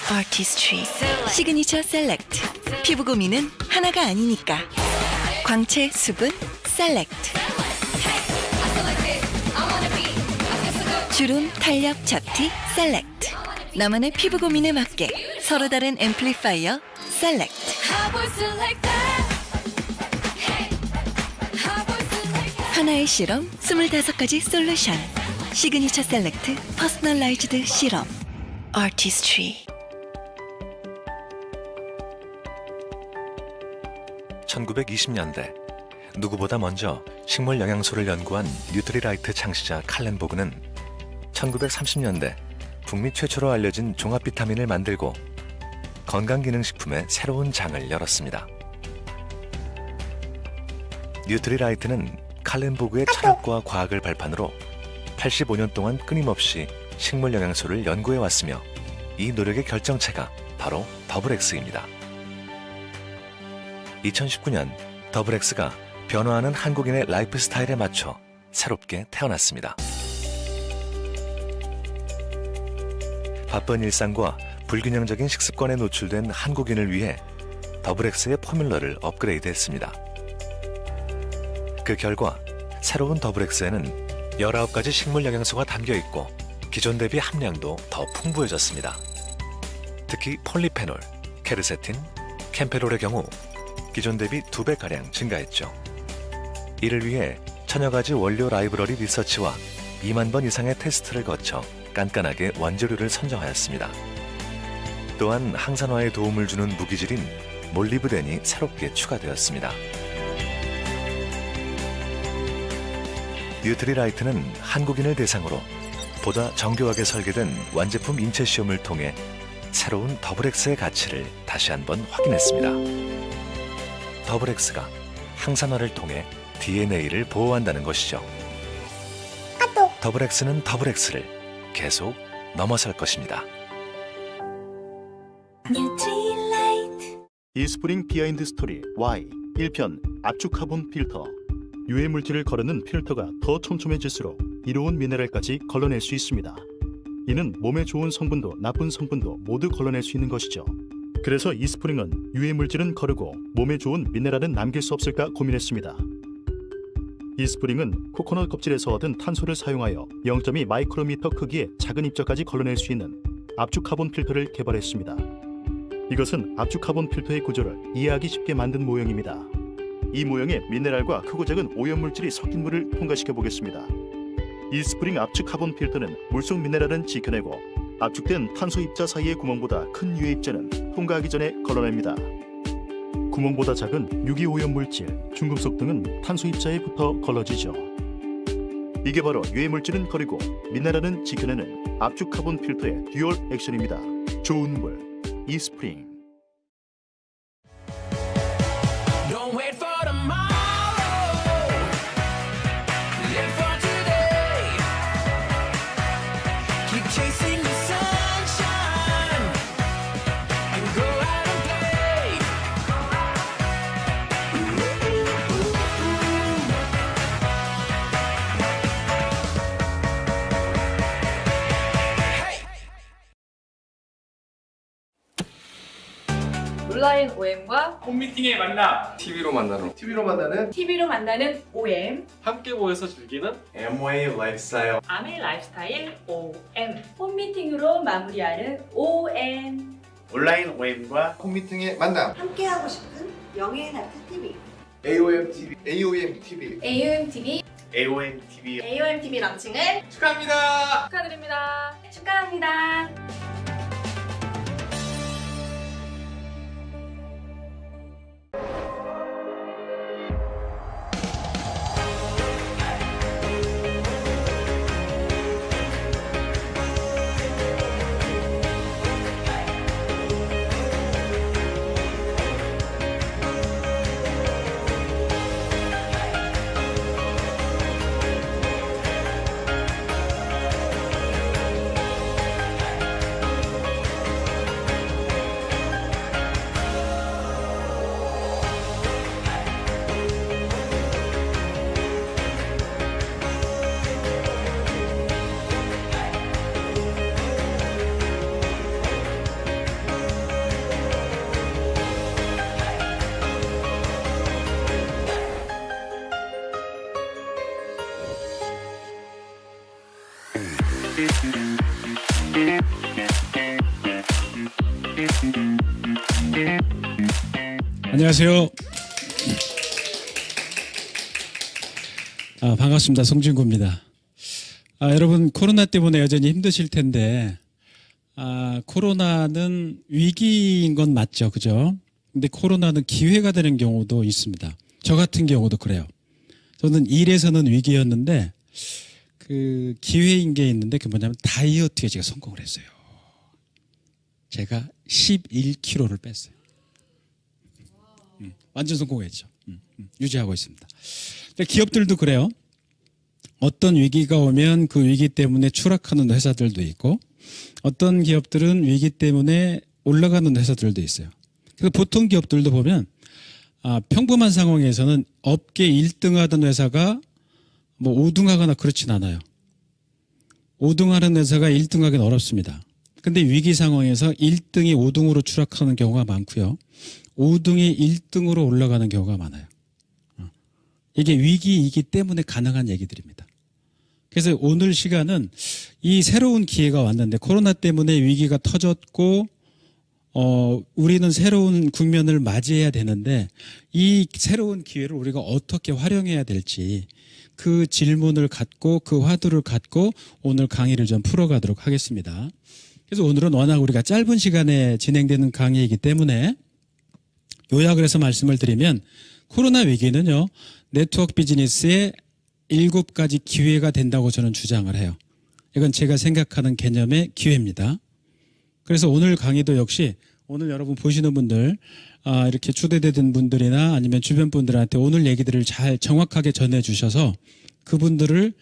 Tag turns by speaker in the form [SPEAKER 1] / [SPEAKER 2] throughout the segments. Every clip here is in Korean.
[SPEAKER 1] 아티스트리 시그니처 셀렉트. 피부 고민은 하나가 아니니까. 광채, 수분, 셀렉트. 주름, 탄력, 잡티, 셀렉트. 나만의 피부 고민에 맞게 서로 다른 앰플리파이어, 셀렉트. 하나의 실험, 25가지 솔루션. 시그니처 셀렉트 퍼스널라이즈드 실험. 아티스트리.
[SPEAKER 2] 1920년대 누구보다 먼저 식물 영양소를 연구한 뉴트리라이트 창시자 칼렌보그는 1930년대 북미 최초로 알려진 종합 비타민을 만들고 건강기능식품의 새로운 장을 열었습니다. 뉴트리라이트는 칼렌보그의 철학과 과학을 발판으로 85년 동안 끊임없이 식물 영양소를 연구해 왔으며 이 노력의 결정체가 바로 더블엑스입니다. 2019년 더블엑스가 변화하는 한국인의 라이프 스타일에 맞춰 새롭게 태어났습니다. 바쁜 일상과 불균형적인 식습관에 노출된 한국인을 위해 더블엑스의 포뮬러를 업그레이드했습니다. 그 결과 새로운 더블엑스에는 19가지 식물 영양소가 담겨 있고 기존 대비 함량도 더 풍부해졌습니다. 특히 폴리페놀, 케르세틴, 캠페롤의 경우 기존 대비 2배가량 증가했죠. 이를 위해 천여 가지 원료 라이브러리 리서치와 2만 번 이상의 테스트를 거쳐 깐깐하게 원재료를 선정하였습니다. 또한 항산화에 도움을 주는 무기질인 몰리브덴이 새롭게 추가되었습니다. 뉴트리라이트는 한국인을 대상으로 보다 정교하게 설계된 완제품 인체 시험을 통해 새로운 더블엑스의 가치를 다시 한번 확인했습니다. 더블엑스가 항산화를 통해 DNA를 보호한다는 것이죠. 더블엑스는 더블엑스를 계속 넘어설 것입니다.
[SPEAKER 3] 이스프링 비하인드 스토리 Y 1편 압축 카본 필터. 유해 물질을 거르는 필터가 더 촘촘해질수록 이로운 미네랄까지 걸러낼 수 있습니다. 이는 몸에 좋은 성분도 나쁜 성분도 모두 걸러낼 수 있는 것이죠. 그래서 이스프링은 유해 물질은 거르고 몸에 좋은 미네랄은 남길 수 없을까 고민했습니다. 이스프링은 코코넛 껍질에서 얻은 탄소를 사용하여 0.2 마이크로미터 크기의 작은 입자까지 걸러낼 수 있는 압축 카본 필터를 개발했습니다. 이것은 압축 카본 필터의 구조를 이해하기 쉽게 만든 모형입니다. 이 모형에 미네랄과 크고 작은 오염물질이 섞인 물을 통과시켜 보겠습니다. 이스프링 압축 카본 필터는 물속 미네랄은 지켜내고 압축된 탄소 입자 사이의 구멍보다 큰 유해 입자는 통과하기 전에 걸러냅니다. 구멍보다 작은 유기 오염물질, 중금속 등은 탄소 입자에 붙어 걸러지죠. 이게 바로 유해 물질은 거리고 미네랄은 지켜내는 압축 카본 필터의 듀얼 액션입니다. 좋은 물, 이스프링.
[SPEAKER 4] 온라인 OM과
[SPEAKER 5] 홈미팅의 만남
[SPEAKER 6] TV로 만나는
[SPEAKER 4] TV로 만나는 OM,
[SPEAKER 5] 함께 모여서 즐기는
[SPEAKER 6] MOA 라이프스타일.
[SPEAKER 4] 아메 라이프스타일 OM, 홈미팅으로 마무리하는 OM.
[SPEAKER 7] 온라인 OM과
[SPEAKER 6] 홈미팅의 만남.
[SPEAKER 8] 함께하고 싶은 영예의 나트 TV.
[SPEAKER 6] AOM TV.
[SPEAKER 8] AOM TV 런칭을
[SPEAKER 5] 축하합니다.
[SPEAKER 4] 축하드립니다.
[SPEAKER 7] 안녕하세요. 반갑습니다. 송진구입니다. 여러분 코로나 때문에 여전히 힘드실 텐데 코로나는 위기인 건 맞죠, 그죠? 근데 코로나는 기회가 되는 경우도 있습니다. 저 같은 경우도 그래요. 저는 일에서는 위기였는데 그 기회인 게 있는데 그 뭐냐면 다이어트에 제가 성공을 했어요. 제가 11kg를 뺐어요. 완전 성공했죠. 유지하고 있습니다. 기업들도 그래요. 어떤 위기가 오면 그 위기 때문에 추락하는 회사들도 있고 어떤 기업들은 위기 때문에 올라가는 회사들도 있어요. 그래서 보통 기업들도 보면 평범한 상황에서는 업계 1등 하던 회사가 뭐 5등하거나 그렇진 않아요. 5등하는 회사가 1등 하기는 어렵습니다. 근데 위기 상황에서 1등이 5등으로 추락하는 경우가 많고요. 5등이 1등으로 올라가는 경우가 많아요. 이게 위기이기 때문에 가능한 얘기들입니다. 그래서 오늘 시간은 이 새로운 기회가 왔는데 코로나 때문에 위기가 터졌고 우리는 새로운 국면을 맞이해야 되는데 이 새로운 기회를 우리가 어떻게 활용해야 될지 그 질문을 갖고 그 화두를 갖고 오늘 강의를 좀 풀어가도록 하겠습니다. 그래서 오늘은 워낙 우리가 짧은 시간에 진행되는 강의이기 때문에 요약을 해서 말씀을 드리면 코로나 위기는요 네트워크 비즈니스의 7가지 기회가 된다고 저는 주장을 해요. 이건 제가 생각하는 개념의 기회입니다. 그래서 오늘 강의도 역시 오늘 여러분 보시는 분들 이렇게 초대된 분들이나 아니면 주변 분들한테 오늘 얘기들을 잘 정확하게 전해 주셔서 그분들을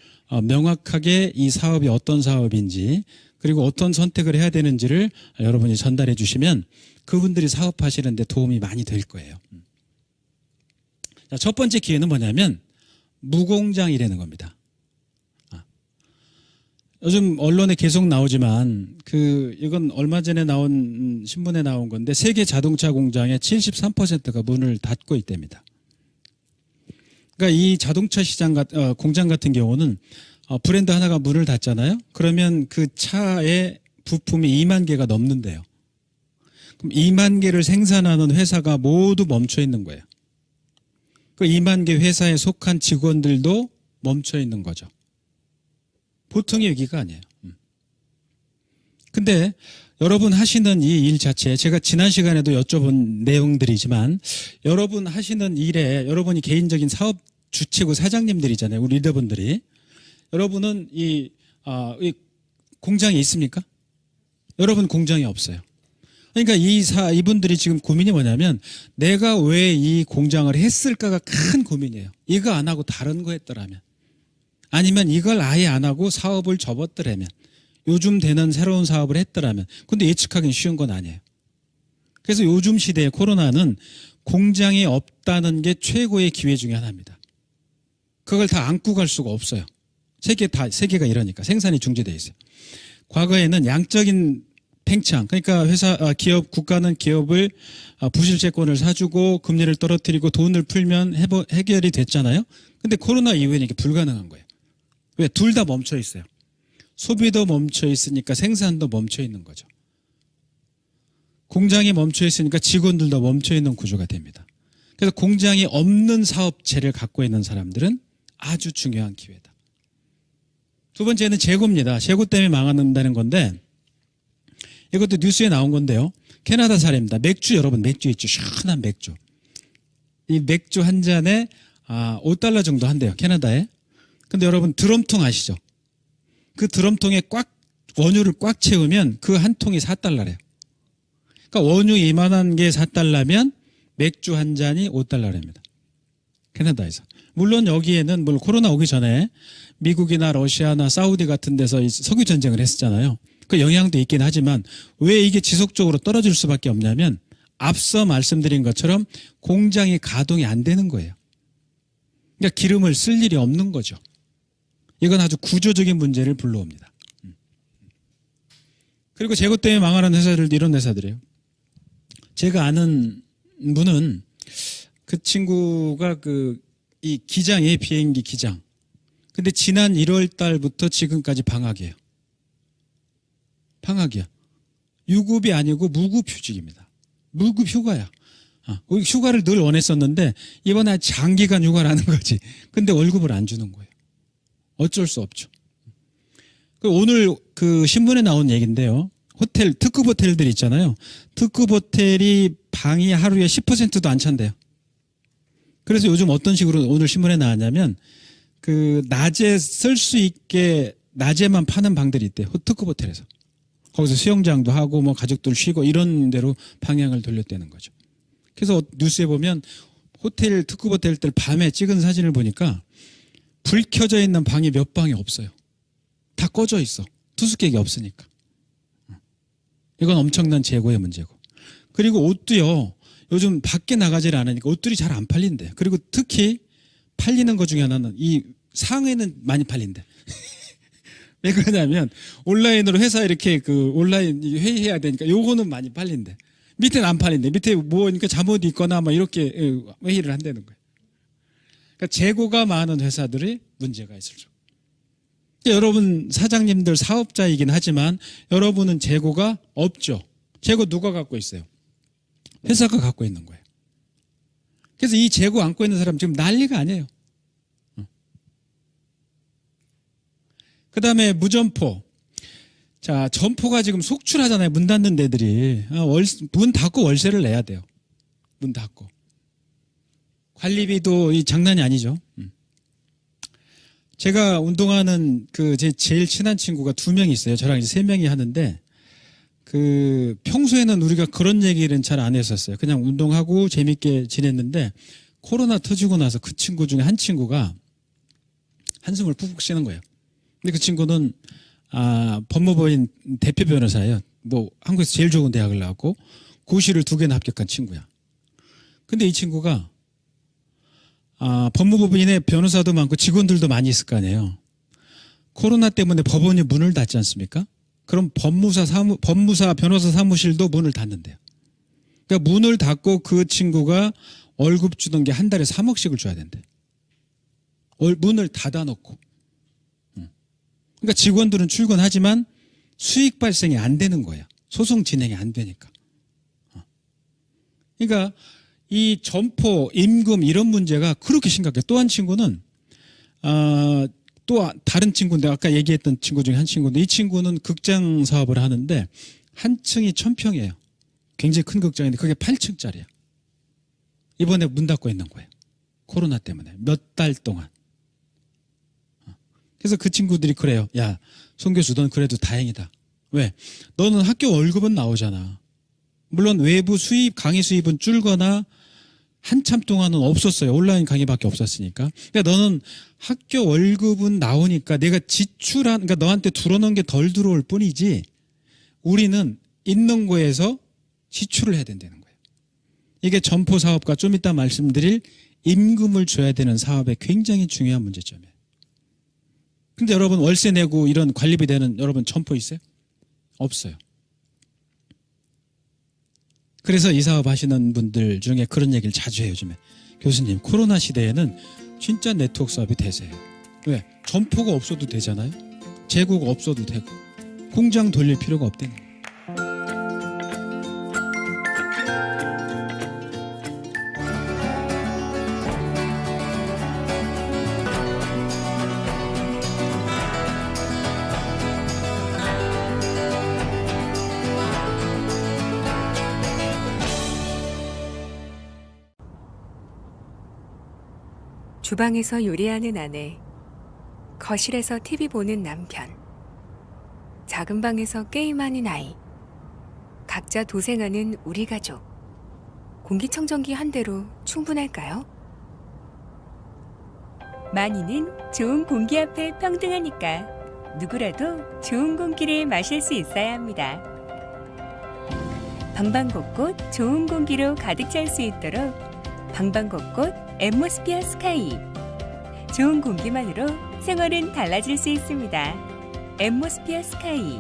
[SPEAKER 7] 명확하게 이 사업이 어떤 사업인지 그리고 어떤 선택을 해야 되는지를 여러분이 전달해 주시면 그분들이 사업하시는 데 도움이 많이 될 거예요. 자, 첫 번째 기회는 뭐냐면 무공장이라는 겁니다. 요즘 언론에 계속 나오지만 이건 얼마 전에 나온 신문에 나온 건데 세계 자동차 공장의 73%가 문을 닫고 있답니다. 그러니까 이 자동차 시장 공장 같은 경우는 브랜드 하나가 문을 닫잖아요. 그러면 그 차의 부품이 2만 개가 넘는데요. 그럼 2만 개를 생산하는 회사가 모두 멈춰 있는 거예요. 그 2만 개 회사에 속한 직원들도 멈춰 있는 거죠. 보통의 위기가 아니에요. 근데 여러분 하시는 이 일 자체 제가 지난 시간에도 여쭤본 내용들이지만 여러분 하시는 일에 여러분이 개인적인 사업 주체고 사장님들이잖아요. 우리 리더분들이. 여러분은 이 공장이 있습니까? 여러분 공장이 없어요. 그러니까 이분들이 지금 고민이 뭐냐면 내가 왜 이 공장을 했을까가 큰 고민이에요. 이거 안 하고 다른 거 했더라면 아니면 이걸 아예 안 하고 사업을 접었더라면 요즘 되는 새로운 사업을 했더라면 근데 예측하기는 쉬운 건 아니에요. 그래서 요즘 시대의 코로나는 공장이 없다는 게 최고의 기회 중에 하나입니다. 그걸 다 안고 갈 수가 없어요. 세계가 이러니까 생산이 중지되어 있어요. 과거에는 양적인 팽창, 그러니까 국가는 기업을 부실채권을 사주고 금리를 떨어뜨리고 돈을 풀면 해결이 됐잖아요. 근데 코로나 이후에는 이게 불가능한 거예요. 왜? 둘 다 멈춰 있어요. 소비도 멈춰 있으니까 생산도 멈춰 있는 거죠. 공장이 멈춰 있으니까 직원들도 멈춰 있는 구조가 됩니다. 그래서 공장이 없는 사업체를 갖고 있는 사람들은 아주 중요한 기회다. 두 번째는 재고입니다. 재고 때문에 망한다는 건데 이것도 뉴스에 나온 건데요. 캐나다 사례입니다. 맥주 여러분 맥주 있죠. 시원한 맥주. 이 맥주 한 잔에 $5 정도 한대요. 캐나다에. 근데 여러분 드럼통 아시죠? 그 드럼통에 원유를 꽉 채우면 그 한 통이 $4래요. 그러니까 원유 이만한 게 $4면 맥주 한 잔이 $5입니다. 캐나다에서. 물론 여기에는 코로나 오기 전에 미국이나 러시아나 사우디 같은 데서 석유 전쟁을 했었잖아요. 그 영향도 있긴 하지만 왜 이게 지속적으로 떨어질 수밖에 없냐면 앞서 말씀드린 것처럼 공장이 가동이 안 되는 거예요. 그러니까 기름을 쓸 일이 없는 거죠. 이건 아주 구조적인 문제를 불러옵니다. 그리고 재고 때문에 망하는 회사들 이런 회사들이에요. 제가 아는 분은 그 친구가 이 기장이에요. 비행기 기장. 근데 지난 1월 달부터 지금까지 방학이에요. 방학이야. 유급이 아니고 무급 휴직입니다. 무급 휴가야. 휴가를 늘 원했었는데 이번에 장기간 휴가라는 거지. 근데 월급을 안 주는 거예요. 어쩔 수 없죠. 오늘 그 신문에 나온 얘기인데요. 호텔, 특급 호텔들 있잖아요. 특급 호텔이 방이 하루에 10%도 안 찬대요. 그래서 요즘 어떤 식으로 오늘 신문에 나왔냐면 그 낮에 쓸 수 있게 낮에만 파는 방들이 있대요. 특급 호텔에서. 거기서 수영장도 하고 뭐 가족들 쉬고 이런 데로 방향을 돌렸다는 거죠. 그래서 뉴스에 보면 호텔, 특급 호텔들 밤에 찍은 사진을 보니까 불 켜져 있는 방이 몇 방이 없어요. 다 꺼져 있어. 투숙객이 없으니까. 이건 엄청난 재고의 문제고. 그리고 옷도요. 요즘 밖에 나가질 않으니까 옷들이 잘 안 팔린대. 그리고 특히 팔리는 것 중에 하나는 이 상의는 많이 팔린대. 왜 그러냐면 온라인으로 회사 이렇게 그 온라인 회의해야 되니까 요거는 많이 팔린대. 밑에는 안 팔린대. 밑에 뭐니까 잠옷 입거나 막 이렇게 회의를 한다는 거예요. 그러니까 재고가 많은 회사들이 문제가 있을 수. 여러분 사장님들 사업자이긴 하지만 여러분은 재고가 없죠. 재고 누가 갖고 있어요? 회사가 갖고 있는 거예요. 그래서 이 재고 안고 있는 사람 지금 난리가 아니에요. 그 다음에 무점포. 자, 점포가 지금 속출하잖아요. 문 닫는 데들이. 문 닫고 월세를 내야 돼요. 문 닫고. 관리비도 이 장난이 아니죠. 제가 운동하는 그 제 제일 친한 친구가 2명이 있어요. 저랑 이제 3명이 하는데 그 평소에는 우리가 그런 얘기는 잘 안 했었어요. 그냥 운동하고 재밌게 지냈는데 코로나 터지고 나서 그 친구 중에 한 친구가 한숨을 푹푹 쉬는 거예요. 근데 그 친구는 법무법인 대표 변호사예요. 뭐 한국에서 제일 좋은 대학을 나왔고 고시를 2개나 합격한 친구야. 근데 이 친구가 법무법인에 변호사도 많고 직원들도 많이 있을 거 아니에요. 코로나 때문에 법원이 문을 닫지 않습니까? 그럼 법무사 변호사 사무실도 문을 닫는데요. 그러니까 문을 닫고 그 친구가 월급 주던 게 한 달에 3억씩을 줘야 된대. 문을 닫아놓고. 그러니까 직원들은 출근하지만 수익 발생이 안 되는 거예요. 소송 진행이 안 되니까. 그러니까 이 점포, 임금 이런 문제가 그렇게 심각해요. 또 한 친구는 또 다른 친구인데 아까 얘기했던 친구 중에 한 친구인데 이 친구는 극장 사업을 하는데 한 층이 1000평이에요. 굉장히 큰 극장인데 그게 8층짜리야. 이번에 문 닫고 있는 거예요. 코로나 때문에 몇 달 동안. 그래서 그 친구들이 그래요. 야, 송 교수 넌 그래도 다행이다. 왜? 너는 학교 월급은 나오잖아. 물론 외부 수입, 강의 수입은 줄거나 한참 동안은 없었어요. 온라인 강의밖에 없었으니까. 그러니까 너는 학교 월급은 나오니까 내가 그러니까 너한테 들어오는 게 덜 들어올 뿐이지 우리는 있는 거에서 지출을 해야 된다는 거예요. 이게 점포 사업과 좀 이따 말씀드릴 임금을 줘야 되는 사업의 굉장히 중요한 문제점이에요. 근데 여러분 월세 내고 이런 관리비 되는 여러분 점포 있어요? 없어요. 그래서 이 사업 하시는 분들 중에 그런 얘기를 자주 해요. 요즘에. 교수님 코로나 시대에는 진짜 네트워크 사업이 대세예요. 왜? 점포가 없어도 되잖아요. 재고가 없어도 되고 공장 돌릴 필요가 없다는 거예요.
[SPEAKER 9] 주방에서 요리하는 아내, 거실에서 TV 보는 남편, 작은 방에서 게임하는 아이, 각자 도생하는 우리 가족. 공기청정기 한 대로 충분할까요? 만인은 좋은 공기 앞에 평등하니까 누구라도 좋은 공기를 마실 수 있어야 합니다. 방방곳곳 좋은 공기로 가득 찰 수 있도록 방방곳곳 앰모스피어 스카이. 좋은 공기만으로 생활은 달라질 수 있습니다. 앰모스피어 스카이.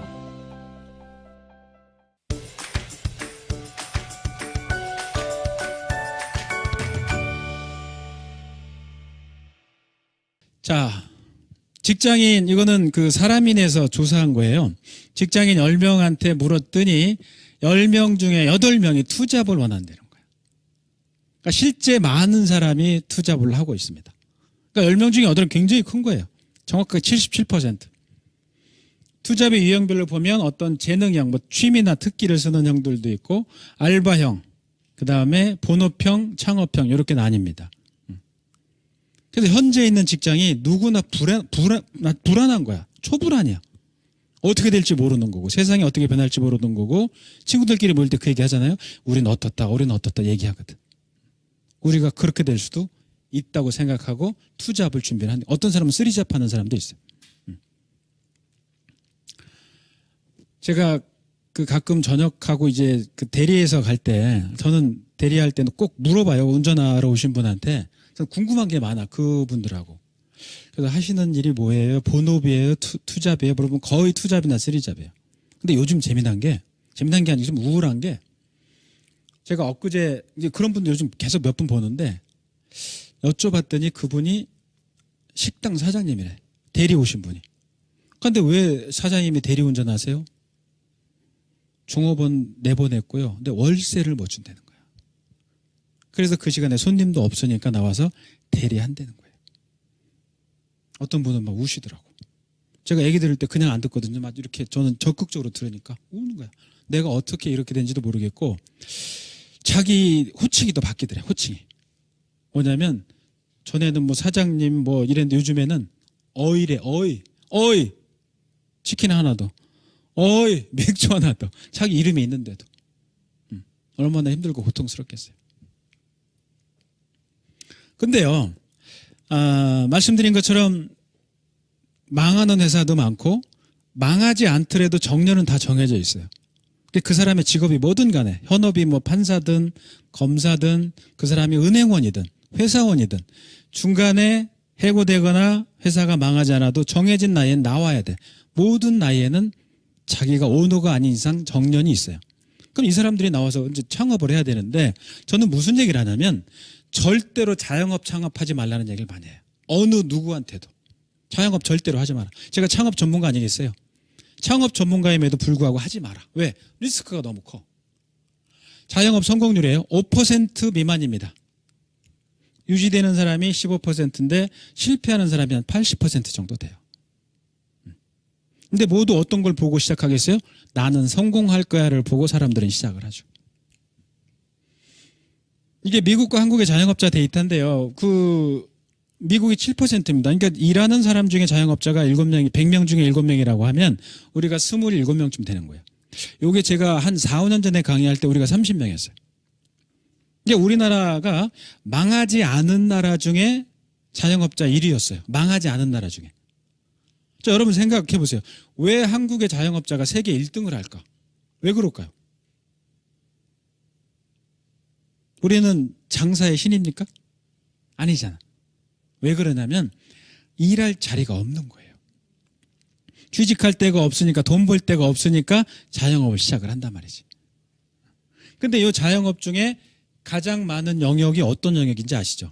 [SPEAKER 7] 자, 직장인, 이거는 그 사람인에서 조사한 거예요. 직장인 10명한테 물었더니 10명 중에 8명이 투잡을 원한다는 거예요. 그러니까 실제 많은 사람이 투잡을 하고 있습니다. 그러니까 10명 중에 8명 굉장히 큰 거예요. 정확하게 77%. 투잡의 유형별로 보면 어떤 재능형, 뭐 취미나 특기를 쓰는 형들도 있고 알바형, 그 다음에 본업형, 창업형 이렇게 나뉩니다. 그래서 현재 있는 직장이 누구나 불안한 거야. 초불안이야. 어떻게 될지 모르는 거고 세상이 어떻게 변할지 모르는 거고 친구들끼리 모일 때 그 얘기 하잖아요. 우리는 어떻다 얘기하거든. 우리가 그렇게 될 수도 있다고 생각하고 투잡을 준비를 하는, 어떤 사람은 쓰리잡 하는 사람도 있어요. 제가 그 가끔 저녁하고 이제 그 대리에서 갈 때 저는 대리할 때는 꼭 물어봐요. 운전하러 오신 분한테. 궁금한 게 많아, 그분들하고. 그래서 하시는 일이 뭐예요? 본업이에요? 투잡이에요? 물어보면 거의 투잡이나 쓰리잡이에요. 근데 요즘 재미난 게 아니고 좀 우울한 게, 제가 엊그제 이제 그런 분들 요즘 계속 몇 분 보는데 여쭤봤더니 그분이 식당 사장님이래. 대리 오신 분이. 근데 왜 사장님이 대리 운전하세요? 종업원 내보냈고요. 근데 월세를 못 준다는 거야. 그래서 그 시간에 손님도 없으니까 나와서 대리한다는 거예요. 어떤 분은 막 우시더라고. 제가 얘기 들을 때 그냥 안 듣거든요. 막 이렇게 저는 적극적으로 들으니까 우는 거야. 내가 어떻게 이렇게 된지도 모르겠고, 자기 호칭이 더 바뀌더래. 호칭이 뭐냐면, 전에는 뭐 사장님 뭐 이랬는데 요즘에는 어이래. 어이 치킨 하나 더, 어이 맥주 하나 더. 자기 이름이 있는데도. 얼마나 힘들고 고통스럽겠어요. 근데요, 말씀드린 것처럼 망하는 회사도 많고 망하지 않더라도 정년은 다 정해져 있어요. 그 사람의 직업이 뭐든 간에, 현업이 뭐 판사든 검사든 그 사람이 은행원이든 회사원이든 중간에 해고되거나 회사가 망하지 않아도 정해진 나이엔 나와야 돼. 모든 나이에는 자기가 오너가 아닌 이상 정년이 있어요. 그럼 이 사람들이 나와서 이제 창업을 해야 되는데, 저는 무슨 얘기를 하냐면 절대로 자영업 창업하지 말라는 얘기를 많이 해요. 어느 누구한테도. 자영업 절대로 하지 마라. 제가 창업 전문가 아니겠어요? 창업 전문가임에도 불구하고 하지 마라. 왜? 리스크가 너무 커. 자영업 성공률이에요. 5% 미만입니다. 유지되는 사람이 15%인데 실패하는 사람이 한 80% 정도 돼요. 근데 모두 어떤 걸 보고 시작하겠어요? 나는 성공할 거야를 보고 사람들은 시작을 하죠. 이게 미국과 한국의 자영업자 데이터인데요. 미국이 7%입니다. 그러니까 일하는 사람 중에 자영업자가 7명이, 100명 중에 7명이라고 하면 우리가 27명쯤 되는 거예요. 요게 제가 한 4, 5년 전에 강의할 때 우리가 30명이었어요. 이게 우리나라가 망하지 않은 나라 중에 자영업자 1위였어요. 망하지 않은 나라 중에. 자, 여러분 생각해 보세요. 왜 한국의 자영업자가 세계 1등을 할까? 왜 그럴까요? 우리는 장사의 신입니까? 아니잖아. 왜 그러냐면 일할 자리가 없는 거예요. 취직할 데가 없으니까, 돈 벌 데가 없으니까 자영업을 시작을 한단 말이지. 근데 이 자영업 중에 가장 많은 영역이 어떤 영역인지 아시죠?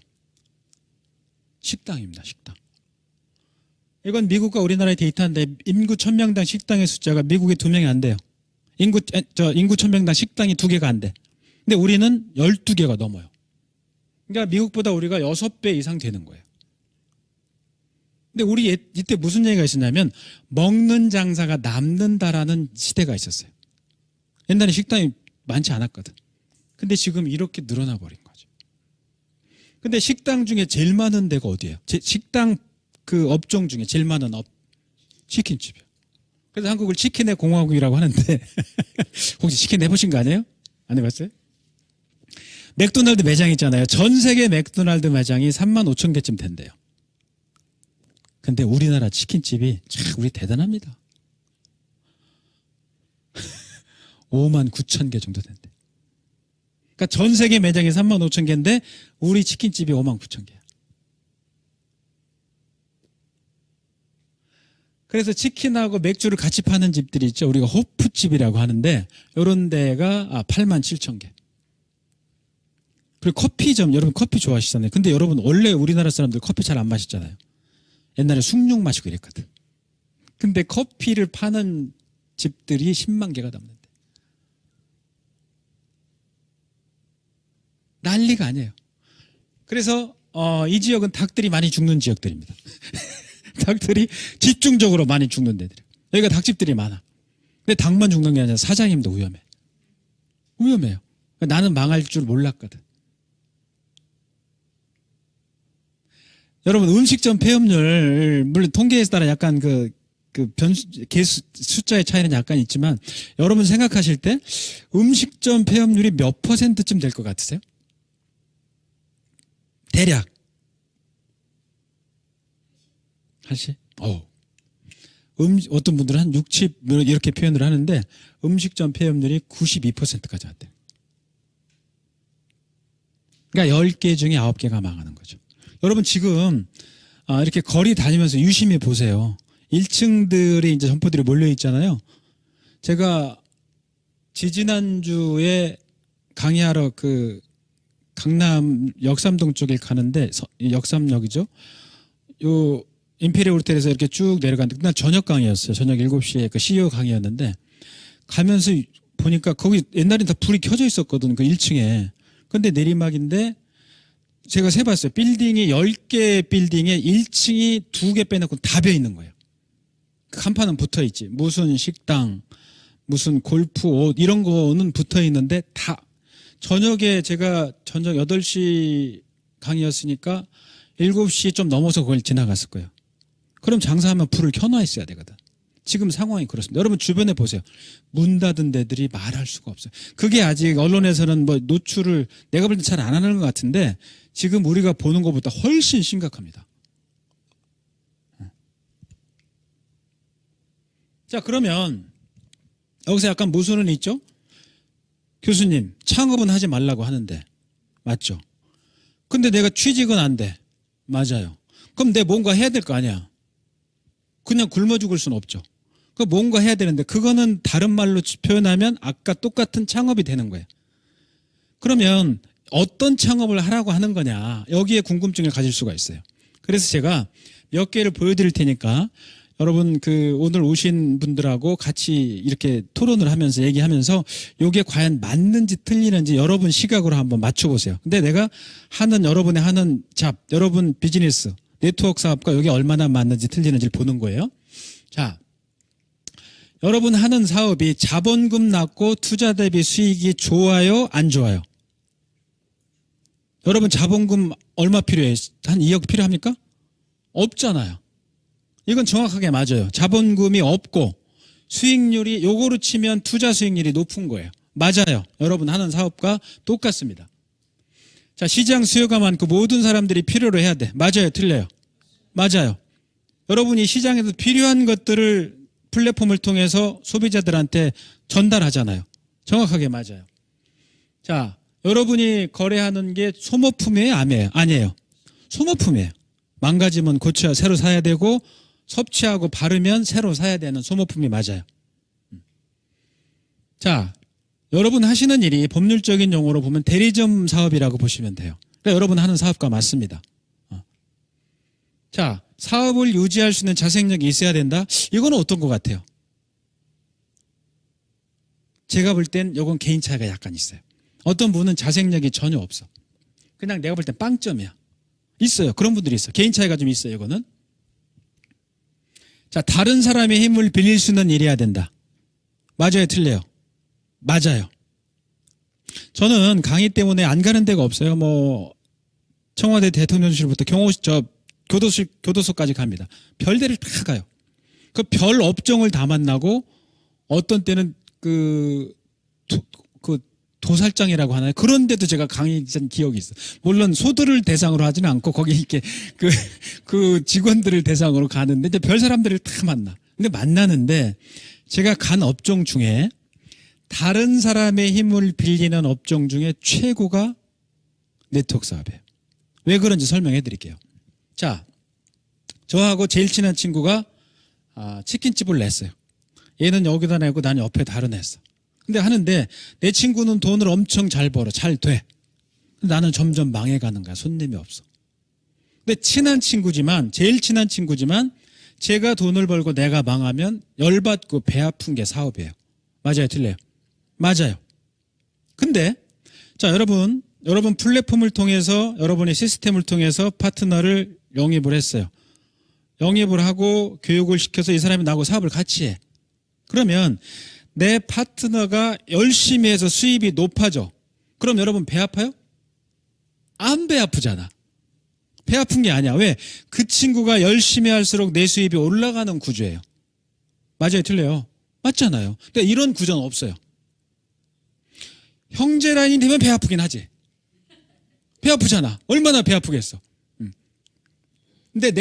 [SPEAKER 7] 식당입니다. 식당. 이건 미국과 우리나라의 데이터인데 인구 1000명당 식당의 숫자가 미국에 2명이 안 돼요. 인구 1000명당 식당이 2개가 안 돼. 근데 우리는 12개가 넘어요. 그러니까 미국보다 우리가 6배 이상 되는 거예요. 근데 우리 이때 무슨 얘기가 있었냐면 먹는 장사가 남는다라는 시대가 있었어요. 옛날에 식당이 많지 않았거든. 근데 지금 이렇게 늘어나 버린 거죠. 근데 식당 중에 제일 많은 데가 어디예요? 식당 그 업종 중에 제일 많은 치킨집이요. 그래서 한국을 치킨의 공화국이라고 하는데 혹시 치킨 해보신 거 아니에요? 안 해봤어요? 맥도날드 매장 있잖아요. 전 세계 맥도날드 매장이 35,000개쯤 된대요. 근데 우리나라 치킨집이 참 우리 대단합니다. 59,000개 정도 된대. 그러니까 전 세계 매장이 35,000개인데 우리 치킨집이 59,000개야. 그래서 치킨하고 맥주를 같이 파는 집들이 있죠. 우리가 호프집이라고 하는데 이런 데가 87,000개. 그리고 커피점, 여러분 커피 좋아하시잖아요. 근데 여러분 원래 우리나라 사람들 커피 잘 안 마시잖아요. 옛날에 숭늉 마시고 이랬거든. 근데 커피를 파는 집들이 10만 개가 넘는데. 난리가 아니에요. 그래서 이 지역은 닭들이 많이 죽는 지역들입니다. 닭들이 집중적으로 많이 죽는 데들이에요. 여기가 닭집들이 많아. 근데 닭만 죽는 게 아니라 사장님도 위험해. 위험해요. 나는 망할 줄 몰랐거든. 여러분 음식점 폐업률 물론 통계에 따라 약간 그 개수 숫자의 차이는 약간 있지만 여러분 생각하실 때 음식점 폐업률이 몇 %쯤 될 것 같으세요? 대략 80? 어떤 분들은 한 60 이렇게 표현을 하는데 음식점 폐업률이 92%까지 왔대요. 그러니까 10개 중에 9개가 망하는 거죠. 여러분 지금 이렇게 거리 다니면서 유심히 보세요. 1층들이 이제 점포들이 몰려 있잖아요. 제가 지지난주에 강의하러 그 강남 역삼동 쪽에 가는데 역삼역이죠. 요 임페리얼 호텔에서 이렇게 쭉 내려갔는데 그날 저녁 강의였어요. 저녁 7시에 그 CEO 강의였는데 가면서 보니까 거기 옛날엔 다 불이 켜져 있었거든. 그 1층에. 근데 내리막인데 제가 세봤어요. 빌딩이 10개 빌딩에 1층이 2개 빼놓고 다 비어 있는 거예요. 간판은 붙어 있지. 무슨 식당, 무슨 골프 옷 이런 거는 붙어 있는데 다 저녁에 제가 저녁 8시 강의였으니까 7시 좀 넘어서 그걸 지나갔을 거예요. 그럼 장사하면 불을 켜놔 있어야 되거든. 지금 상황이 그렇습니다. 여러분 주변에 보세요. 문 닫은 데들이 말할 수가 없어요. 그게 아직 언론에서는 뭐 노출을 내가 볼 때 잘 안 하는 것 같은데 지금 우리가 보는 것보다 훨씬 심각합니다. 자, 그러면 여기서 약간 모순은 있죠? 교수님, 창업은 하지 말라고 하는데 맞죠? 근데 내가 취직은 안 돼. 맞아요. 그럼 내가 뭔가 해야 될 거 아니야. 그냥 굶어 죽을 수는 없죠. 그 뭔가 해야 되는데 그거는 다른 말로 표현하면 아까 똑같은 창업이 되는 거예요. 그러면 어떤 창업을 하라고 하는 거냐 여기에 궁금증을 가질 수가 있어요. 그래서 제가 몇 개를 보여드릴 테니까 여러분 그 오늘 오신 분들하고 같이 이렇게 토론을 하면서 얘기하면서 이게 과연 맞는지 틀리는지 여러분 시각으로 한번 맞춰보세요. 근데 내가 하는 여러분의 하는 여러분 비즈니스 네트워크 사업과 이게 얼마나 맞는지 틀리는지를 보는 거예요. 자, 여러분 하는 사업이 자본금 낮고 투자 대비 수익이 좋아요, 안 좋아요? 여러분 자본금 얼마 필요해요? 한 2억 필요합니까? 없잖아요. 이건 정확하게 맞아요. 자본금이 없고 수익률이 요거로 치면 투자 수익률이 높은 거예요. 맞아요. 여러분 하는 사업과 똑같습니다. 자, 시장 수요가 많고 모든 사람들이 필요로 해야 돼. 맞아요, 틀려요? 맞아요. 여러분이 시장에서 필요한 것들을 플랫폼을 통해서 소비자들한테 전달하잖아요. 정확하게 맞아요. 자, 여러분이 거래하는 게 소모품이에요? 아니에요. 소모품이에요. 망가지면 고쳐야 새로 사야 되고 섭취하고 바르면 새로 사야 되는 소모품이 맞아요. 자, 여러분 하시는 일이 법률적인 용어로 보면 대리점 사업이라고 보시면 돼요. 그러니까 여러분 하는 사업과 맞습니다. 자, 사업을 유지할 수 있는 자생력이 있어야 된다? 이거는 어떤 것 같아요? 제가 볼 땐 이건 개인 차이가 약간 있어요. 어떤 분은 자생력이 전혀 없어. 그냥 내가 볼 땐 빵점이야. 있어요. 그런 분들이 있어요. 개인 차이가 좀 있어요. 이거는. 자, 다른 사람의 힘을 빌릴 수 있는 일이 해야 된다. 맞아요, 틀려요? 맞아요. 저는 강의 때문에 안 가는 데가 없어요. 뭐 청와대 대통령실부터 교도소까지 갑니다. 별데를 다 가요. 그 별 업종을 다 만나고 어떤 때는 그 도살장이라고 하나요? 그런데도 제가 강의한 기억이 있어요. 물론 소들을 대상으로 하지는 않고 거기 이렇게 그 직원들을 대상으로 가는데 이제 별 사람들을 다 만나. 근데 만나는데 제가 간 업종 중에 다른 사람의 힘을 빌리는 업종 중에 최고가 네트워크 사업이에요. 왜 그런지 설명해 드릴게요. 자, 저하고 제일 친한 친구가 치킨집을 냈어요. 얘는 여기다 내고 난 옆에 다른 애 했어. 근데 하는데 내 친구는 돈을 엄청 잘 벌어. 잘 돼. 근데 나는 점점 망해가는 거야. 손님이 없어. 근데 친한 친구지만 제일 친한 친구지만 제가 돈을 벌고 내가 망하면 열받고 배 아픈 게 사업이에요. 맞아요, 틀려요? 맞아요. 근데 자 여러분 플랫폼을 통해서 여러분의 시스템을 통해서 파트너를 영입을 했어요. 영입을 하고 교육을 시켜서 이 사람이 나하고 사업을 같이 해. 그러면 내 파트너가 열심히 해서 수입이 높아져. 그럼 여러분 배 아파요? 안 배 아프잖아. 배 아픈 게 아니야. 왜? 그 친구가 열심히 할수록 내 수입이 올라가는 구조예요. 맞아요, 틀려요? 맞잖아요. 근데 이런 구조는 없어요. 형제 라인이 되면 배 아프긴 하지. 배 아프잖아. 얼마나 배 아프겠어. 근데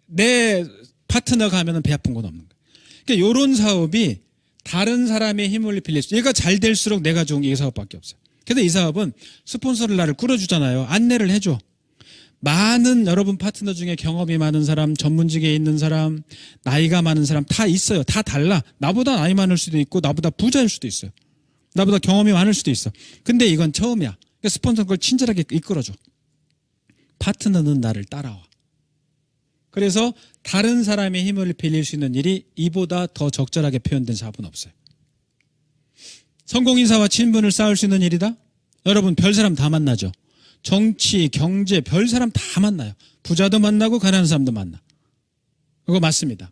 [SPEAKER 7] 내 파트너가 하면은 배 아픈 건 없는 거야. 그러니까 이런 사업이 다른 사람의 힘을 빌릴 수, 얘가 잘 될수록 내가 좋은 게 이 사업밖에 없어요. 그래서 이 사업은 스폰서를 나를 끌어주잖아요. 안내를 해줘. 많은 여러분 파트너 중에 경험이 많은 사람, 전문직에 있는 사람, 나이가 많은 사람 다 있어요. 다 달라. 나보다 나이 많을 수도 있고 나보다 부자일 수도 있어요. 나보다 경험이 많을 수도 있어. 근데 이건 처음이야. 그러니까 스폰서는 그걸 친절하게 이끌어줘. 파트너는 나를 따라와. 그래서 다른 사람의 힘을 빌릴 수 있는 일이 이보다 더 적절하게 표현된 사업은 없어요. 성공인사와 친분을 쌓을 수 있는 일이다? 여러분 별 사람 다 만나죠. 정치, 경제, 별 사람 다 만나요. 부자도 만나고 가난한 사람도 만나. 그거 맞습니다.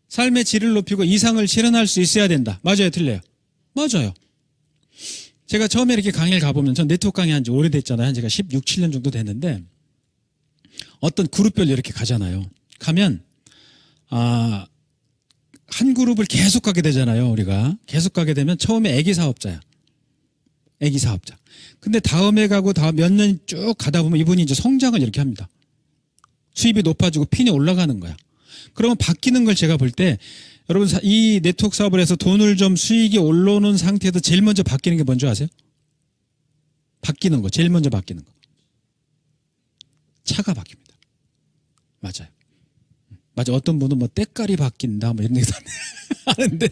[SPEAKER 7] 삶의 질을 높이고 이상을 실현할 수 있어야 된다. 맞아요, 틀려요? 맞아요. 제가 처음에 이렇게 강의를 가보면 전 네트워크 강의 한 지 오래됐잖아요. 한 제가 16, 17년 정도 됐는데 어떤 그룹별로 이렇게 가잖아요. 가면 한 그룹을 계속 가게 되잖아요. 우리가 계속 가게 되면 처음에 애기 사업자야. 애기 사업자. 근데 다음에 가고 다음 몇 년 쭉 가다 보면 이분이 이제 성장을 이렇게 합니다. 수입이 높아지고 핀이 올라가는 거야. 그러면 바뀌는 걸 제가 볼 때 여러분 이 네트워크 사업을 해서 돈을 좀 수익이 올라오는 상태에서 제일 먼저 바뀌는 게 뭔지 아세요? 바뀌는 거. 제일 먼저 바뀌는 거. 차가 바뀝니다. 맞아요. 맞아. 어떤 분은 뭐 때깔이 바뀐다 뭐 이런 얘기도 하는데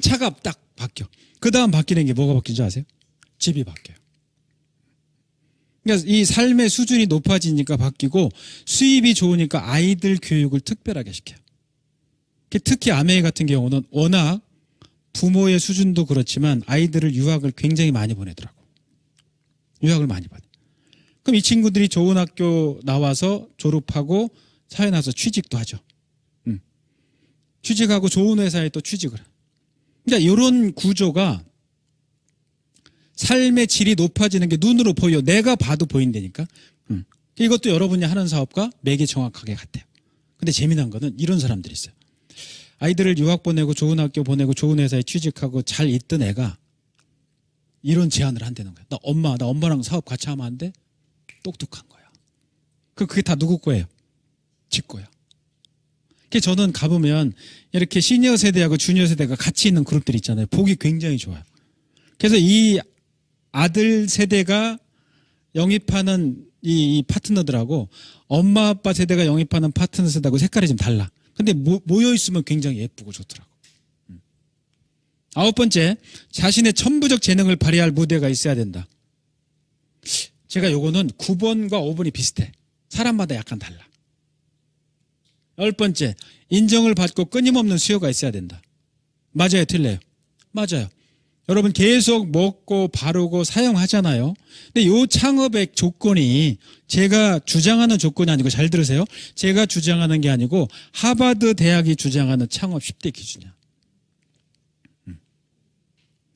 [SPEAKER 7] 차가 딱 바뀌어. 그 다음 바뀌는 게 뭐가 바뀌는지 아세요? 집이 바뀌어요. 그러니까 이 삶의 수준이 높아지니까 바뀌고 수입이 좋으니까 아이들 교육을 특별하게 시켜요. 특히 아메이 같은 경우는 워낙 부모의 수준도 그렇지만 아이들을 유학을 굉장히 많이 보내더라고. 유학을 많이 보내. 그럼 이 친구들이 좋은 학교 나와서 졸업하고 사회 나와서 취직도 하죠. 취직하고 좋은 회사에 또 취직을. 그러니까 이런 구조가 삶의 질이 높아지는 게 눈으로 보여. 내가 봐도 보인다니까. 이것도 여러분이 하는 사업과 맥이 정확하게 같아요. 근데 재미난 거는 이런 사람들이 있어요. 아이들을 유학 보내고 좋은 학교 보내고 좋은 회사에 취직하고 잘 있던 애가 이런 제안을 한다는 거야. 나 엄마랑 사업 같이 하면 안 돼? 똑똑한 거야. 그게 다 누구 거예요? 지 거야. 그래서 저는 가보면 이렇게 시니어 세대하고 주니어 세대가 같이 있는 그룹들이 있잖아요. 보기 굉장히 좋아요. 그래서 이 아들 세대가 영입하는 이 파트너들하고 엄마 아빠 세대가 영입하는 파트너 세대하고 색깔이 좀 달라. 근데 모여 있으면 굉장히 예쁘고 좋더라고. 9번째, 자신의 천부적 재능을 발휘할 무대가 있어야 된다. 제가 요거는 9번과 5번이 비슷해. 사람마다 약간 달라. 10번째, 인정을 받고 끊임없는 수요가 있어야 된다. 맞아요, 틀려요? 맞아요. 여러분 계속 먹고 바르고 사용하잖아요. 근데 요 창업의 조건이 제가 주장하는 조건이 아니고 잘 들으세요. 제가 주장하는 게 아니고 하버드 대학이 주장하는 창업 10대 기준이야.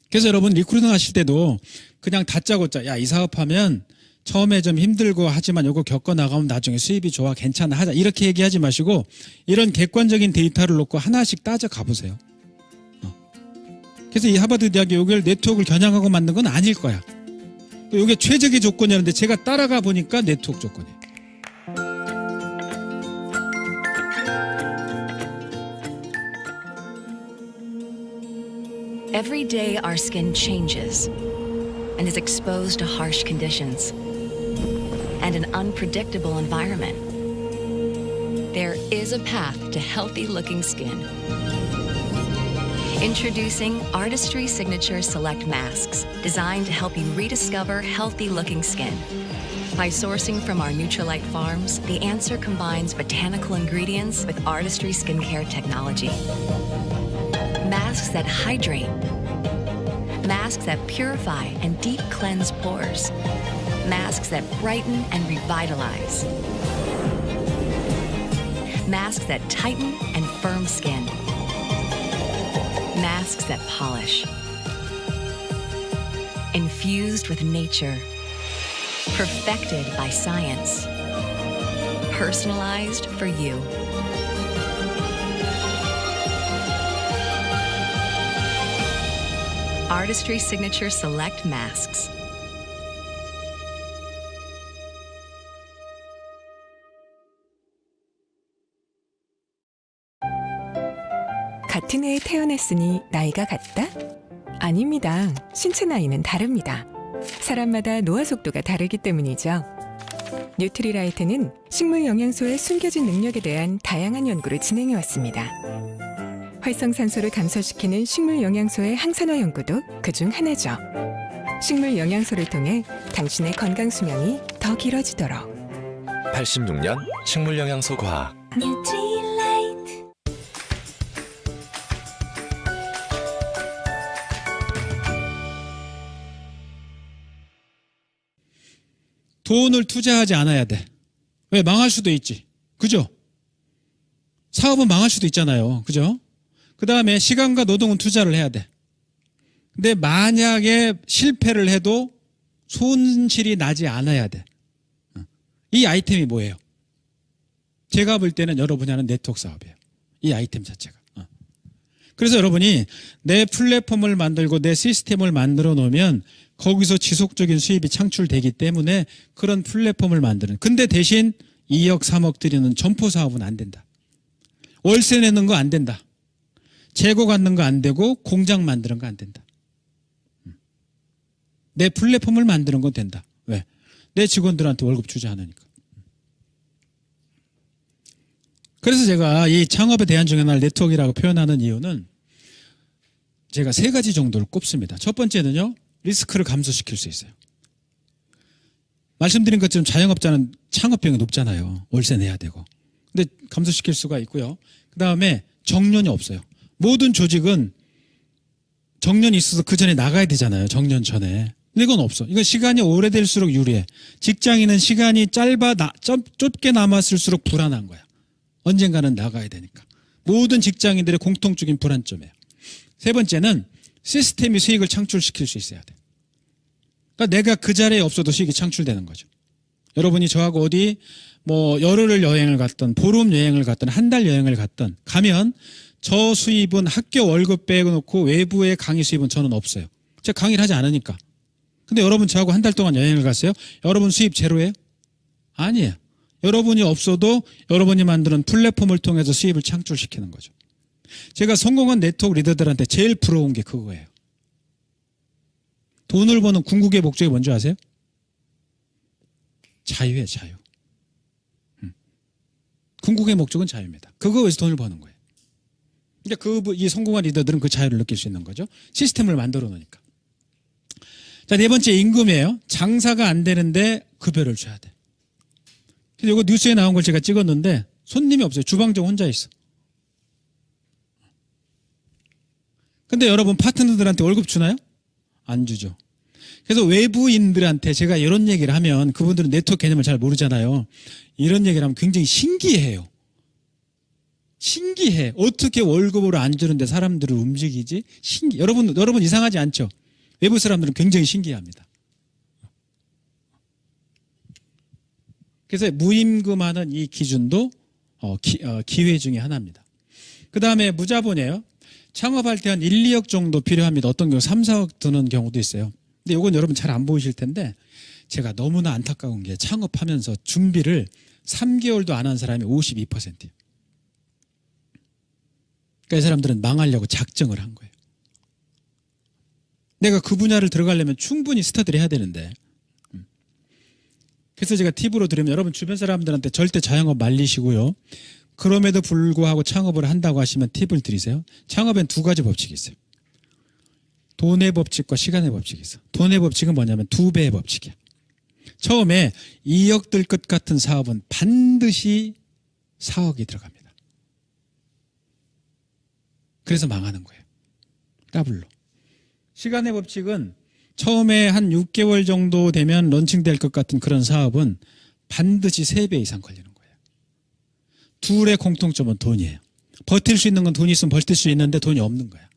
[SPEAKER 7] 그래서 여러분 리크루팅 하실 때도 그냥 다짜고짜 야, 이 사업하면 처음에 좀 힘들고 하지만 요거 겪어 나가면 나중에 수입이 좋아 괜찮아 하자 이렇게 얘기하지 마시고 이런 객관적인 데이터를 놓고 하나씩 따져 가보세요. 그래서 이 하버드 대학이 요걸 네트워크를 겨냥하고 만든 건 아닐 거야. 요게 최적의 조건이었는데 제가 따라가 보니까 네트워크 조건이에요.
[SPEAKER 10] Every day our skin changes and is exposed to harsh conditions and an unpredictable environment. There is a path to healthy looking skin. Introducing Artistry Signature Select Masks, designed to help you rediscover healthy looking skin. By sourcing from our Nutrilite farms, the answer combines botanical ingredients with artistry skincare technology. Masks that hydrate, masks that purify and deep cleanse pores, masks that brighten and revitalize, masks that tighten and firm skin, masks that polish. Infused with nature, perfected by science, personalized for you. Artistry Signature Select Masks.
[SPEAKER 9] 같은 해에 태어났으니 나이가 같다? 아닙니다. 신체 나이는 다릅니다. 사람마다 노화 속도가 다르기 때문이죠. 뉴트리라이트는 식물 영양소의 숨겨진 능력에 대한 다양한 연구를 진행해 왔습니다. 활성산소를 감소시키는 식물 영양소의 항산화 연구도 그중 하나죠. 식물 영양소를 통해 당신의 건강 수명이 더 길어지도록.
[SPEAKER 2] 86년 식물영양소 과학.
[SPEAKER 9] 뉴트리라이트.
[SPEAKER 7] 돈을 투자하지 않아야 돼. 왜? 망할 수도 있지. 그죠? 사업은 망할 수도 있잖아요. 그죠? 그 다음에 시간과 노동은 투자를 해야 돼. 근데 만약에 실패를 해도 손실이 나지 않아야 돼. 이 아이템이 뭐예요? 제가 볼 때는 여러 분야는 네트워크 사업이에요. 이 아이템 자체가. 그래서 여러분이 내 플랫폼을 만들고 내 시스템을 만들어 놓으면 거기서 지속적인 수입이 창출되기 때문에 그런 플랫폼을 만드는. 근데 대신 2억, 3억 들이는 점포 사업은 안 된다. 월세 내는 거 안 된다. 재고 갖는 거 안 되고 공장 만드는 거 안 된다. 내 플랫폼을 만드는 건 된다. 왜? 내 직원들한테 월급 주지 않으니까. 그래서 제가 이 창업에 대한 중에 하나를 네트워크라고 표현하는 이유는 제가 3가지 정도를 꼽습니다. 첫 번째는요, 리스크를 감소시킬 수 있어요. 말씀드린 것처럼 자영업자는 창업비용이 높잖아요. 월세 내야 되고. 근데 감소시킬 수가 있고요. 그 다음에 정년이 없어요. 모든 조직은 정년이 있어서 그 전에 나가야 되잖아요. 정년 전에. 근데 이건 없어. 이건 시간이 오래될수록 유리해. 직장인은 시간이 좁게 남았을수록 불안한 거야. 언젠가는 나가야 되니까. 모든 직장인들의 공통적인 불안점이에요. 세 번째는 시스템이 수익을 창출시킬 수 있어야 돼. 그러니까 내가 그 자리에 없어도 수익이 창출되는 거죠. 여러분이 저하고 어디 열흘을 여행을 갔던, 보름 여행을 갔던, 한 달 여행을 갔던 가면 저 수입은 학교 월급 빼놓고 외부의 강의 수입은 저는 없어요. 제가 강의를 하지 않으니까. 근데 여러분 저하고 한 달 동안 여행을 갔어요? 여러분 수입 제로예요? 아니에요. 여러분이 없어도 여러분이 만드는 플랫폼을 통해서 수입을 창출시키는 거죠. 제가 성공한 네트워크 리더들한테 제일 부러운 게 그거예요. 돈을 버는 궁극의 목적이 뭔지 아세요? 자유예요, 자유. 궁극의 목적은 자유입니다. 그거 위해서 돈을 버는 거예요. 그러니까 이 성공한 리더들은 그 자유를 느낄 수 있는 거죠. 시스템을 만들어 놓으니까. 자, 네 번째 임금이에요. 장사가 안 되는데 급여를 줘야 돼. 그래서 이거 뉴스에 나온 걸 제가 찍었는데 손님이 없어요. 주방장 혼자 있어. 근데 여러분 파트너들한테 월급 주나요? 안 주죠. 그래서 외부인들한테 제가 이런 얘기를 하면 그분들은 네트워크 개념을 잘 모르잖아요. 이런 얘기를 하면 굉장히 신기해요. 신기해. 어떻게 월급으로 안 주는데 사람들을 움직이지? 여러분 이상하지 않죠? 외부 사람들은 굉장히 신기합니다. 그래서 무임금하는 이 기준도 기회 중에 하나입니다. 그 다음에 무자본이에요. 창업할 때 한 1, 2억 정도 필요합니다. 어떤 경우 3, 4억 드는 경우도 있어요. 근데 이건 여러분 잘 안 보이실 텐데 제가 너무나 안타까운 게 창업하면서 준비를 3개월도 안 한 사람이 52%예요. 그러니까 이 사람들은 망하려고 작정을 한 거예요. 내가 그 분야를 들어가려면 충분히 스터디를 해야 되는데. 그래서 제가 팁으로 드리면 여러분 주변 사람들한테 절대 자영업 말리시고요. 그럼에도 불구하고 창업을 한다고 하시면 팁을 드리세요. 창업엔 2가지 법칙이 있어요. 돈의 법칙과 시간의 법칙이 있어. 돈의 법칙은 뭐냐면 2배의 법칙이야. 처음에 2억 들 것 같은 사업은 반드시 4억이 들어갑니다. 그래서 망하는 거예요. 더블로. 시간의 법칙은 처음에 한 6개월 정도 되면 런칭될 것 같은 그런 사업은 반드시 3배 이상 걸리는 거예요. 둘의 공통점은 돈이에요. 버틸 수 있는 건 돈이 있으면 버틸 수 있는데 돈이 없는 거야.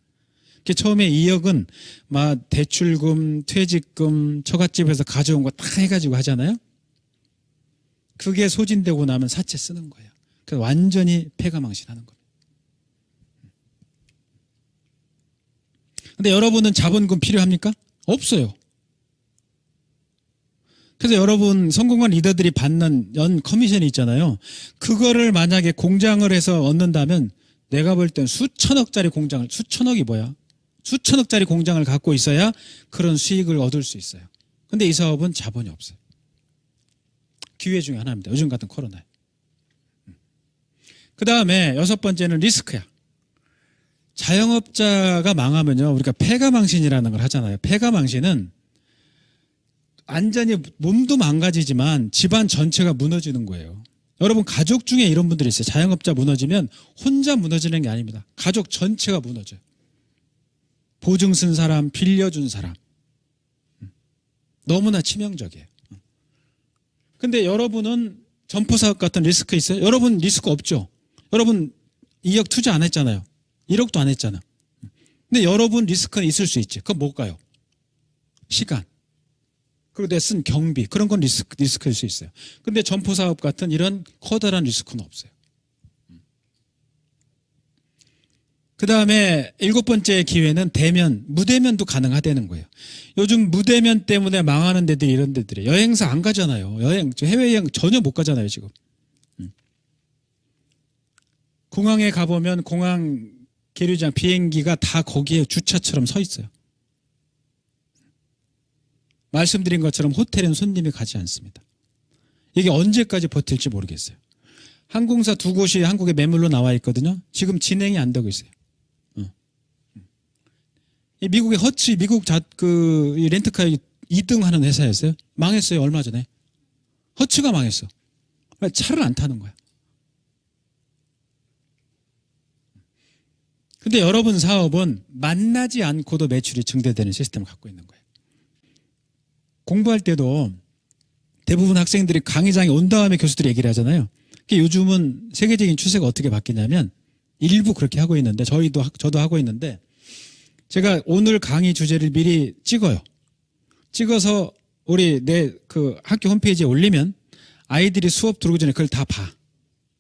[SPEAKER 7] 처음에 2억은 막 대출금, 퇴직금, 처갓집에서 가져온 거 다 해가지고 하잖아요. 그게 소진되고 나면 사채 쓰는 거예요. 그래서 완전히 패가망신하는 겁니다. 근데 여러분은 자본금 필요합니까? 없어요. 그래서 여러분 성공한 리더들이 받는 연 커미션이 있잖아요. 그거를 만약에 공장을 해서 얻는다면 내가 볼 땐 수천억짜리 공장을, 수천억이 뭐야? 수천억짜리 공장을 갖고 있어야 그런 수익을 얻을 수 있어요. 근데 이 사업은 자본이 없어요. 기회 중에 하나입니다. 요즘 같은 코로나에. 그 다음에 6번째는 리스크야. 자영업자가 망하면요, 우리가 패가망신이라는 걸 하잖아요. 패가망신은 완전히 몸도 망가지지만 집안 전체가 무너지는 거예요. 여러분 가족 중에 이런 분들이 있어요. 자영업자 무너지면 혼자 무너지는 게 아닙니다. 가족 전체가 무너져요. 보증 쓴 사람, 빌려준 사람. 너무나 치명적이에요. 근데 여러분은 점포사업 같은 리스크 있어요? 여러분 리스크 없죠? 여러분 2억 투자 안 했잖아요. 1억도 안 했잖아. 근데 여러분 리스크는 있을 수 있지. 그건 뭘까요? 시간. 그리고 내 쓴 경비. 그런 건 리스크일 수 있어요. 근데 점포사업 같은 이런 커다란 리스크는 없어요. 그 다음에 7번째 기회는 대면, 무대면도 가능하다는 거예요. 요즘 무대면 때문에 망하는 데들이 이런 데들이에요. 여행사 안 가잖아요. 해외여행 전혀 못 가잖아요, 지금. 공항에 가보면 공항 계류장 비행기가 다 거기에 주차처럼 서 있어요. 말씀드린 것처럼 호텔엔 손님이 가지 않습니다. 이게 언제까지 버틸지 모르겠어요. 항공사 2곳이 한국에 매물로 나와 있거든요. 지금 진행이 안 되고 있어요. 미국의 허츠, 미국 렌트카 2등 하는 회사였어요. 망했어요, 얼마 전에. 허츠가 망했어. 차를 안 타는 거야. 근데 여러분 사업은 만나지 않고도 매출이 증대되는 시스템을 갖고 있는 거예요. 공부할 때도 대부분 학생들이 강의장에 온 다음에 교수들이 얘기를 하잖아요. 요즘은 세계적인 추세가 어떻게 바뀌냐면 일부 그렇게 하고 있는데 저도 하고 있는데 제가 오늘 강의 주제를 미리 찍어요. 찍어서 우리 그 학교 홈페이지에 올리면 아이들이 수업 들어오기 전에 그걸 다 봐.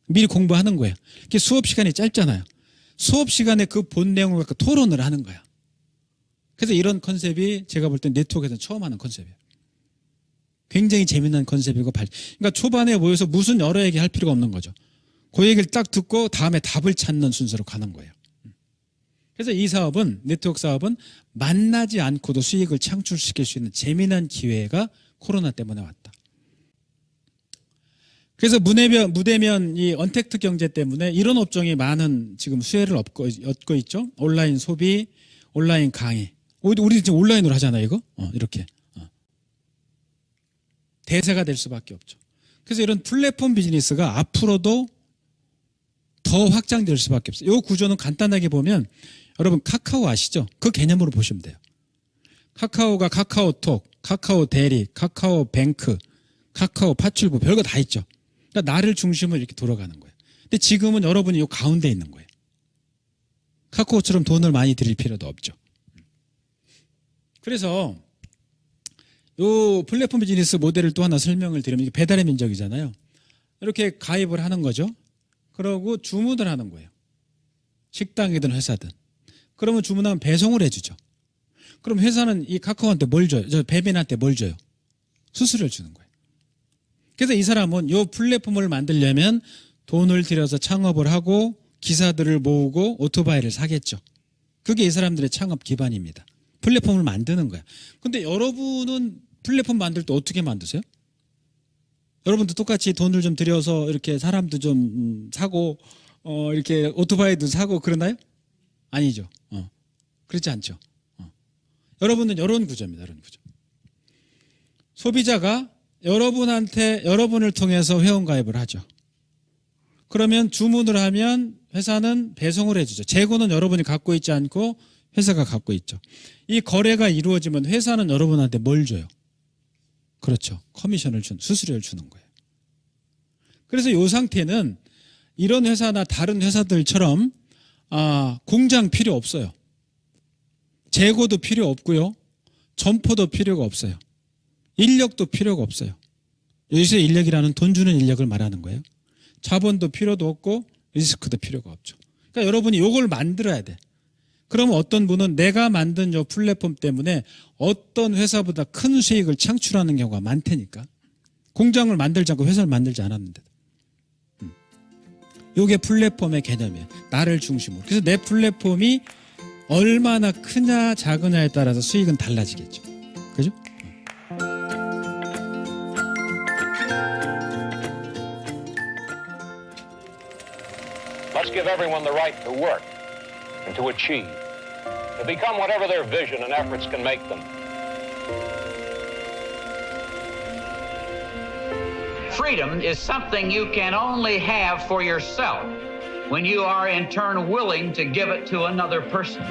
[SPEAKER 7] 미리 공부하는 거예요. 수업 시간이 짧잖아요. 수업 시간에 그 본 내용을 갖고 토론을 하는 거야. 그래서 이런 컨셉이 제가 볼 때 네트워크에서 처음 하는 컨셉이에요. 굉장히 재미난 컨셉이고 그러니까 초반에 모여서 무슨 여러 얘기 할 필요가 없는 거죠. 그 얘기를 딱 듣고 다음에 답을 찾는 순서로 가는 거예요. 그래서 이 사업은, 네트워크 사업은 만나지 않고도 수익을 창출시킬 수 있는 재미난 기회가 코로나 때문에 왔다. 그래서 무대면 이 언택트 경제 때문에 이런 업종이 많은 지금 수혜를 얻고 있죠. 온라인 소비, 온라인 강의. 우리 지금 온라인으로 하잖아요, 이거. 이렇게. 대세가 될 수밖에 없죠. 그래서 이런 플랫폼 비즈니스가 앞으로도 더 확장될 수밖에 없어요. 이 구조는 간단하게 보면 여러분 카카오 아시죠? 그 개념으로 보시면 돼요. 카카오가 카카오톡, 카카오 대리, 카카오 뱅크, 카카오 파출부 별거 다 있죠. 그러니까 나를 중심으로 이렇게 돌아가는 거예요. 근데 지금은 여러분이 이 가운데 있는 거예요. 카카오처럼 돈을 많이 들일 필요도 없죠. 그래서 이 플랫폼 비즈니스 모델을 또 하나 설명을 드리면 이게 배달의 민족이잖아요. 이렇게 가입을 하는 거죠. 그러고 주문을 하는 거예요. 식당이든 회사든. 그러면 주문하면 배송을 해주죠. 그럼 회사는 이 카카오한테 뭘 줘요? 저 배민한테 뭘 줘요? 수수료를 주는 거예요. 그래서 이 사람은 이 플랫폼을 만들려면 돈을 들여서 창업을 하고 기사들을 모으고 오토바이를 사겠죠. 그게 이 사람들의 창업 기반입니다. 플랫폼을 만드는 거야. 근데 여러분은 플랫폼 만들 때 어떻게 만드세요? 여러분도 똑같이 돈을 좀 들여서 이렇게 사람도 좀 사고 이렇게 오토바이도 사고 그러나요? 아니죠. 그렇지 않죠. 여러분은 이런 구조입니다. 이런 구조. 소비자가 여러분을 통해서 회원가입을 하죠. 그러면 주문을 하면 회사는 배송을 해주죠. 재고는 여러분이 갖고 있지 않고 회사가 갖고 있죠. 이 거래가 이루어지면 회사는 여러분한테 뭘 줘요? 그렇죠. 커미션을 수수료를 주는 거예요. 그래서 이 상태는 이런 회사나 다른 회사들처럼 공장 필요 없어요. 재고도 필요 없고요. 점포도 필요가 없어요. 인력도 필요가 없어요. 여기서 인력이라는 돈 주는 인력을 말하는 거예요. 자본도 필요도 없고 리스크도 필요가 없죠. 그러니까 여러분이 이걸 만들어야 돼. 그러면 어떤 분은 내가 만든 이 플랫폼 때문에 어떤 회사보다 큰 수익을 창출하는 경우가 많다니까. 공장을 만들지 않고 회사를 만들지 않았는데. 이게 플랫폼의 개념이에요. 나를 중심으로. 그래서 내 플랫폼이 얼마나 크냐 작으냐에 따라서 수익은 달라지겠죠. 그죠?
[SPEAKER 11] Let's give everyone the right to work and to achieve, to become whatever their vision and efforts can make them.
[SPEAKER 12] Freedom is something you can only have for yourself when you are in turn willing to give it to another person.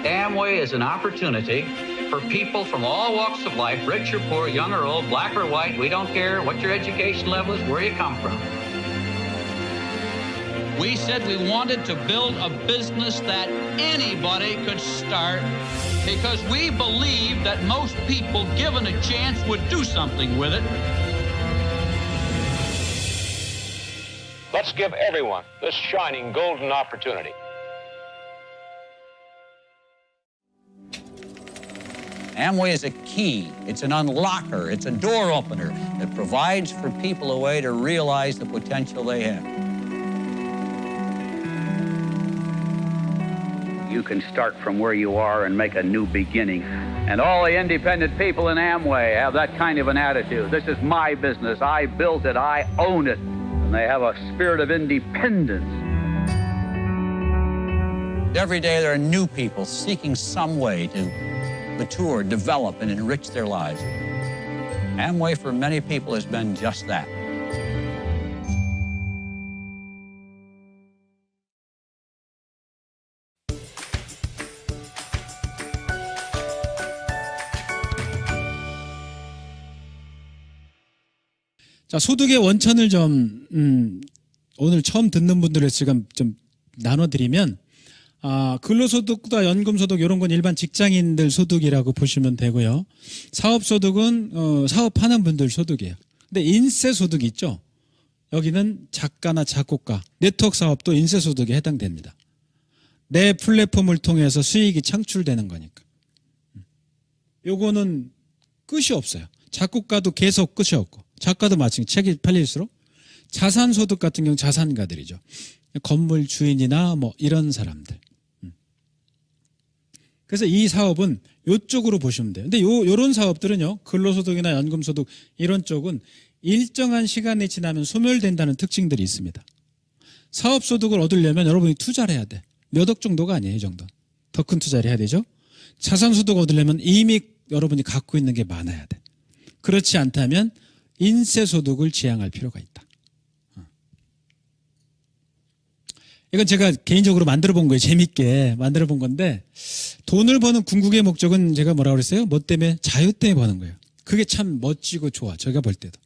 [SPEAKER 12] Amway is an opportunity for people from all walks of life, rich or poor, young or old, black or white. We don't care what your education level is, where you come from.
[SPEAKER 13] We said we wanted to build a business that anybody could start because we believe that most people, given a chance, would do something with it.
[SPEAKER 11] Let's give everyone this shining golden opportunity.
[SPEAKER 12] Amway is a key. It's an unlocker. It's a door opener that provides for people a way to realize the potential they have. You can start from where you are and make a new beginning. And all the independent people in Amway have that kind of an attitude. This is my business. I built it. I own it. And they have a spirit of independence. Every day there are new people seeking some way to mature, develop, and enrich their lives. Amway for many people has been just that.
[SPEAKER 7] 자, 소득의 원천을 오늘 처음 듣는 분들을 지금 좀 나눠드리면, 근로소득과 연금소득 이런 건 일반 직장인들 소득이라고 보시면 되고요. 사업소득은 사업하는 분들 소득이에요. 근데 인세소득 있죠? 여기는 작가나 작곡가, 네트워크 사업도 인세소득에 해당됩니다. 내 플랫폼을 통해서 수익이 창출되는 거니까. 요거는 끝이 없어요. 작곡가도 계속 끝이 없고, 작가도 마찬가지. 책이 팔릴수록 자산소득 같은 경우는 자산가들이죠. 건물 주인이나 뭐 이런 사람들. 그래서 이 사업은 이쪽으로 보시면 돼요. 근데 요런 사업들은요, 근로소득이나 연금소득 이런 쪽은 일정한 시간이 지나면 소멸된다는 특징들이 있습니다. 사업소득을 얻으려면 여러분이 투자를 해야 돼. 몇 억 정도가 아니에요, 이 정도. 더 큰 투자를 해야 되죠. 자산소득 얻으려면 이미 여러분이 갖고 있는 게 많아야 돼. 그렇지 않다면 인세소득을 지향할 필요가 있다. 이건 제가 개인적으로 만들어 본 거예요. 재밌게 만들어 본 건데, 돈을 버는 궁극의 목적은 제가 뭐라고 그랬어요? 뭐 때문에? 자유 때문에 버는 거예요. 그게 참 멋지고 좋아. 제가 볼 때도.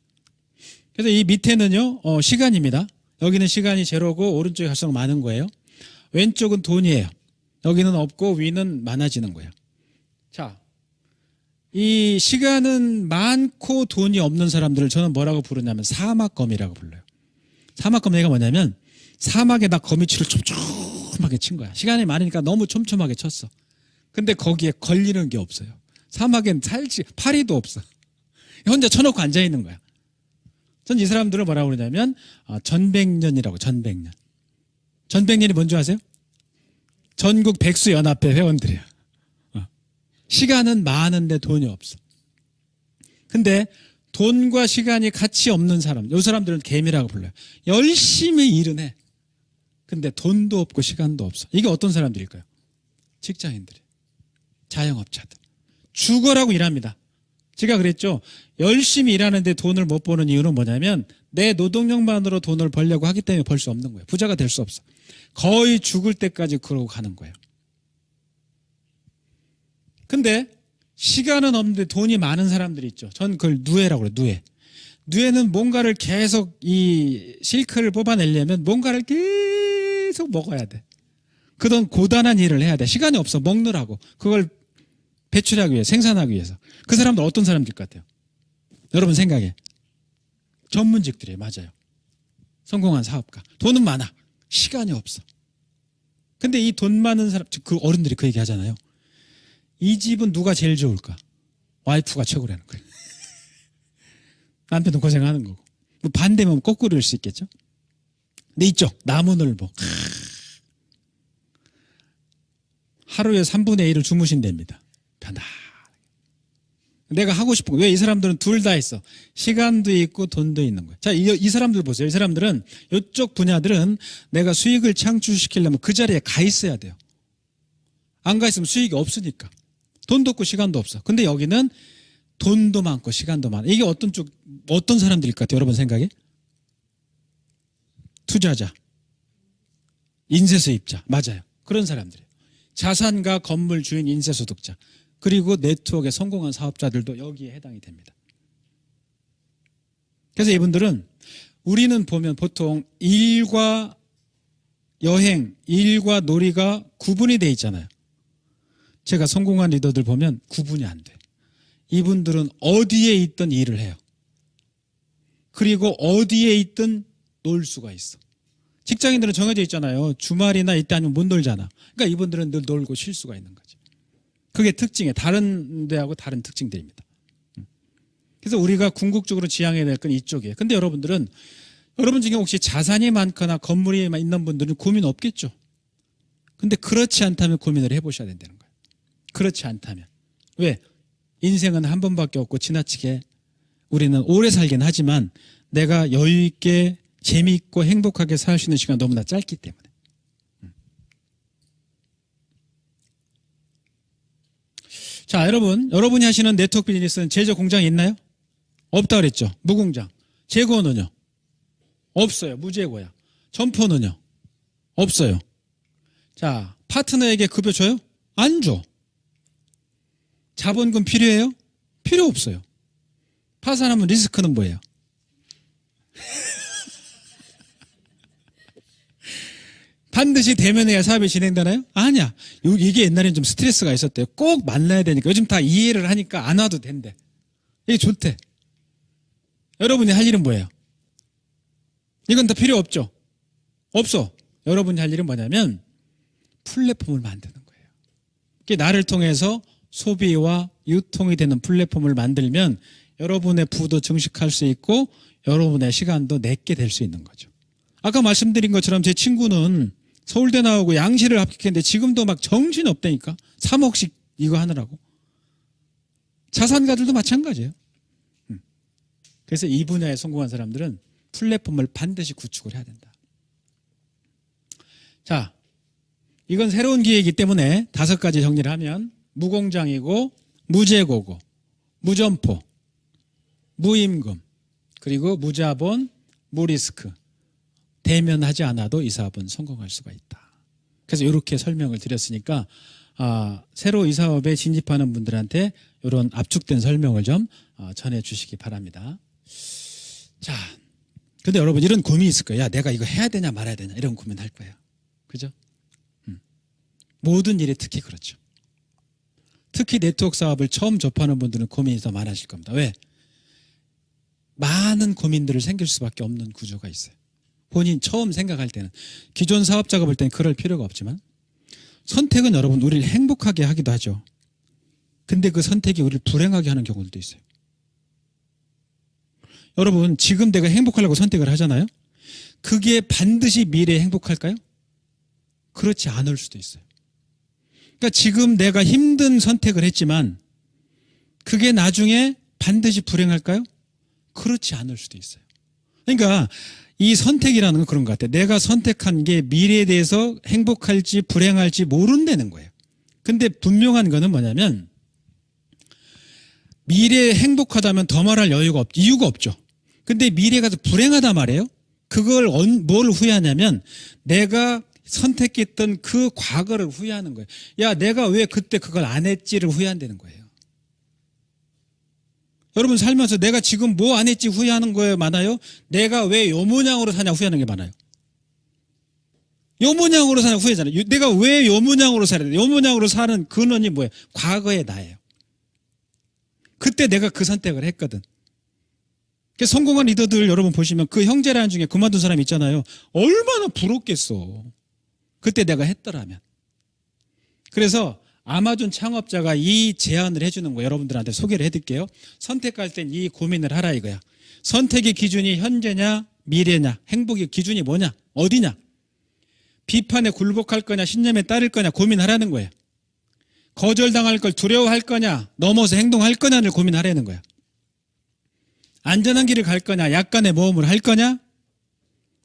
[SPEAKER 7] 그래서 이 밑에는요, 시간입니다. 여기는 시간이 제로고 오른쪽에 갈수록 많은 거예요. 왼쪽은 돈이에요. 여기는 없고 위는 많아지는 거예요. 자, 이 시간은 많고 돈이 없는 사람들을 저는 뭐라고 부르냐면 사막거미라고 불러요. 사막거미가 뭐냐면 사막에다 거미줄을 촘촘하게 친 거야. 시간이 많으니까 너무 촘촘하게 쳤어. 근데 거기에 걸리는 게 없어요. 사막엔 파리도 없어. 혼자 쳐놓고 앉아있는 거야. 전 이 사람들을 뭐라고 그러냐면 전백년이라고. 전백년. 전백년이 뭔지 아세요? 전국 백수연합회 회원들이야. 시간은 많은데 돈이 없어. 근데 돈과 시간이 같이 없는 사람, 이 사람들은 개미라고 불러요. 열심히 일은 해. 근데 돈도 없고 시간도 없어. 이게 어떤 사람들일까요? 직장인들이, 자영업자들. 죽어라고 일합니다. 제가 그랬죠. 열심히 일하는데 돈을 못 버는 이유는 뭐냐면 내 노동력만으로 돈을 벌려고 하기 때문에 벌 수 없는 거예요. 부자가 될 수 없어. 거의 죽을 때까지 그러고 가는 거예요. 근데 시간은 없는데 돈이 많은 사람들이 있죠. 전 그걸 누에라고 그래요. 누에. 누에는 뭔가를 계속 이 실크를 뽑아내려면 뭔가를 계속 먹어야 돼. 그런 고단한 일을 해야 돼. 시간이 없어. 먹느라고. 그걸 배출하기 위해, 생산하기 위해서. 그 사람들 어떤 사람들 같아요? 여러분 생각에. 전문직들이에요. 맞아요. 성공한 사업가. 돈은 많아. 시간이 없어. 근데 이 돈 많은 사람, 그 어른들이 그 얘기 하잖아요. 이 집은 누가 제일 좋을까? 와이프가 최고라는 거예요. 남편도 고생하는 거고. 뭐 반대면 거꾸로일 수 있겠죠? 근데 있죠. 나무늘보. 하루에 3분의 1을 주무신답니다. 편안하게. 내가 하고 싶은 거. 왜 이 사람들은 둘 다 했어. 시간도 있고 돈도 있는 거예요. 자, 이 사람들 보세요. 이 사람들은 이쪽 분야들은 내가 수익을 창출시키려면 그 자리에 가 있어야 돼요. 안 가 있으면 수익이 없으니까. 돈도 없고 시간도 없어. 근데 여기는 돈도 많고 시간도 많아. 이게 어떤 사람들일 것 같아요? 여러분 생각에? 투자자, 인세수입자. 맞아요. 그런 사람들이에요. 자산가, 건물 주인, 인세소득자. 그리고 네트워크에 성공한 사업자들도 여기에 해당이 됩니다. 그래서 이분들은 우리는 보면 보통 일과 여행, 일과 놀이가 구분이 돼 있잖아요. 제가 성공한 리더들 보면 구분이 안 돼. 이분들은 어디에 있든 일을 해요. 그리고 어디에 있든 놀 수가 있어. 직장인들은 정해져 있잖아요. 주말이나 이때 아니면 못 놀잖아. 그러니까 이분들은 늘 놀고 쉴 수가 있는 거지. 그게 특징이에요. 다른 데하고 다른 특징들입니다. 그래서 우리가 궁극적으로 지향해야 될 건 이쪽이에요. 근데 여러분들은 여러분 중에 혹시 자산이 많거나 건물이 있는 분들은 고민 없겠죠. 근데 그렇지 않다면 고민을 해보셔야 된다는 거예요. 그렇지 않다면. 왜? 인생은 한 번밖에 없고 지나치게 우리는 오래 살긴 하지만 내가 여유 있게 재미있고 행복하게 살 수 있는 시간이 너무나 짧기 때문에. 자, 여러분이 하시는 네트워크 비즈니스는 제조 공장이 있나요? 없다 그랬죠. 무공장. 재고는요? 없어요. 무재고야. 점포는요? 없어요. 자, 파트너에게 급여 줘요? 안 줘. 자본금 필요해요? 필요 없어요. 파산하면 리스크는 뭐예요? 반드시 대면해야 사업이 진행되나요? 아니야. 이게 옛날에는 좀 스트레스가 있었대요. 꼭 만나야 되니까. 요즘 다 이해를 하니까 안 와도 된대. 이게 좋대. 여러분이 할 일은 뭐예요? 이건 다 필요 없죠? 없어. 여러분이 할 일은 뭐냐면 플랫폼을 만드는 거예요. 이게 나를 통해서 소비와 유통이 되는 플랫폼을 만들면 여러분의 부도 증식할 수 있고 여러분의 시간도 내게 될 수 있는 거죠. 아까 말씀드린 것처럼 제 친구는 서울대 나오고 양시를 합격했는데 지금도 막 정신 없다니까. 3억씩 이거 하느라고. 자산가들도 마찬가지예요. 그래서 이 분야에 성공한 사람들은 플랫폼을 반드시 구축을 해야 된다. 자, 이건 새로운 기회이기 때문에 5가지 정리를 하면 무공장이고 무재고고 무점포 무임금 그리고 무자본 무리스크 대면하지 않아도 이 사업은 성공할 수가 있다. 그래서 이렇게 설명을 드렸으니까 새로 이 사업에 진입하는 분들한테 이런 압축된 설명을 좀 전해주시기 바랍니다. 자, 근데 여러분 이런 고민이 있을 거예요. 야, 내가 이거 해야 되냐 말아야 되냐 이런 고민할 거예요. 그죠? 모든 일에 특히 그렇죠. 특히 네트워크 사업을 처음 접하는 분들은 고민이 더 많아질 겁니다. 왜? 많은 고민들을 생길 수밖에 없는 구조가 있어요. 본인 처음 생각할 때는. 기존 사업자가 볼 때는 그럴 필요가 없지만 선택은 여러분 우리를 행복하게 하기도 하죠. 근데 그 선택이 우리를 불행하게 하는 경우도 있어요. 여러분 지금 내가 행복하려고 선택을 하잖아요. 그게 반드시 미래에 행복할까요? 그렇지 않을 수도 있어요. 그러니까 지금 내가 힘든 선택을 했지만 그게 나중에 반드시 불행할까요? 그렇지 않을 수도 있어요. 그러니까 이 선택이라는 건 그런 것 같아요. 내가 선택한 게 미래에 대해서 행복할지 불행할지 모른다는 거예요. 근데 분명한 거는 뭐냐면 미래에 행복하다면 더 말할 이유가 없죠. 근데 미래가 불행하다 말이에요. 그걸 뭘 후회하냐면 내가 선택했던 그 과거를 후회하는 거예요. 야, 내가 왜 그때 그걸 안 했지를 후회한다는 거예요. 여러분 살면서 내가 지금 뭐 안 했지 후회하는 거예요? 많아요? 내가 왜 요 모양으로 사냐 후회하는 게 많아요. 요 모양으로 사냐 후회잖아요. 내가 왜 요 모양으로 살아야 돼? 요 모양으로 사는 근원이 뭐예요? 과거의 나예요. 그때 내가 그 선택을 했거든. 성공한 리더들 여러분 보시면 그 형제라는 중에 그만둔 사람 있잖아요. 얼마나 부럽겠어. 그때 내가 했더라면. 그래서 아마존 창업자가 이 제안을 해주는 거 여러분들한테 소개를 해드릴게요. 선택할 땐 이 고민을 하라 이거야. 선택의 기준이 현재냐 미래냐 행복의 기준이 뭐냐 어디냐 비판에 굴복할 거냐 신념에 따를 거냐 고민하라는 거예요. 거절당할 걸 두려워할 거냐 넘어서 행동할 거냐를 고민하라는 거야. 안전한 길을 갈 거냐 약간의 모험을 할 거냐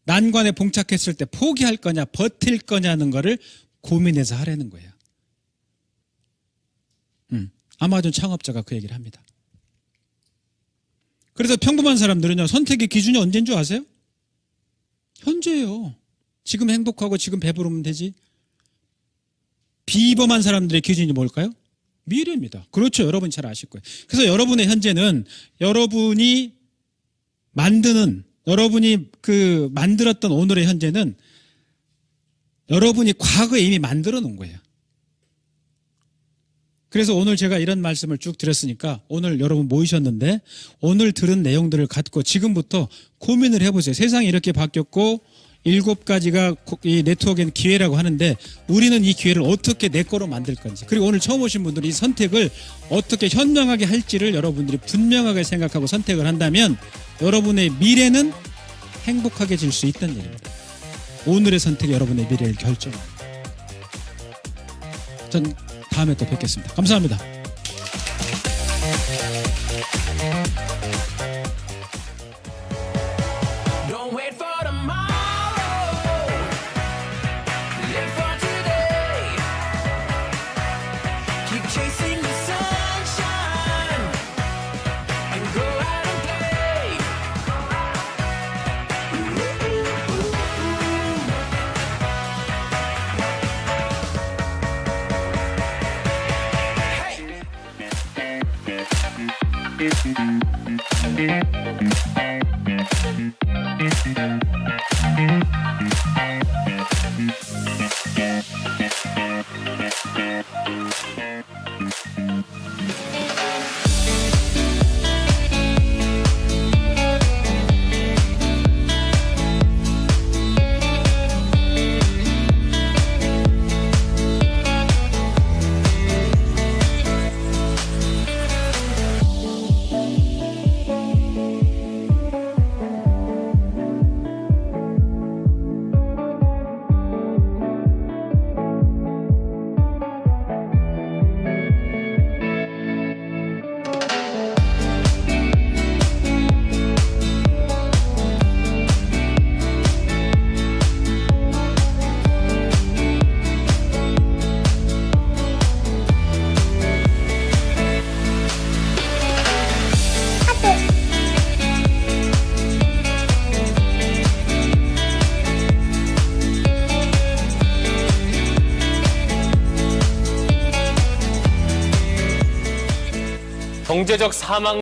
[SPEAKER 7] 난관에 봉착했을 때 포기할 거냐 버틸 거냐는 거를 고민해서 하라는 거예요. 아마존 창업자가 그 얘기를 합니다. 그래서 평범한 사람들은요 선택의 기준이 언제인 줄 아세요? 현재예요. 지금 행복하고 지금 배부르면 되지. 비범한 사람들의 기준이 뭘까요? 미래입니다. 그렇죠. 여러분이 잘 아실 거예요. 그래서 여러분의 현재는 여러분이 만들었던 오늘의 현재는 여러분이 과거에 이미 만들어 놓은 거예요. 그래서 오늘 제가 이런 말씀을 쭉 드렸으니까 오늘 여러분 모이셨는데 오늘 들은 내용들을 갖고 지금부터 고민을 해보세요. 세상이 이렇게 바뀌었고 7가지가 이 네트워크의 기회라고 하는데 우리는 이 기회를 어떻게 내 거로 만들 건지 그리고 오늘 처음 오신 분들이 이 선택을 어떻게 현명하게 할지를 여러분들이 분명하게 생각하고 선택을 한다면 여러분의 미래는 행복하게 질 수 있다는 얘기입니다. 오늘의 선택이 여러분의 미래를 결정합니다. 전 다음에 또 뵙겠습니다. 감사합니다.
[SPEAKER 5] 경제적 사망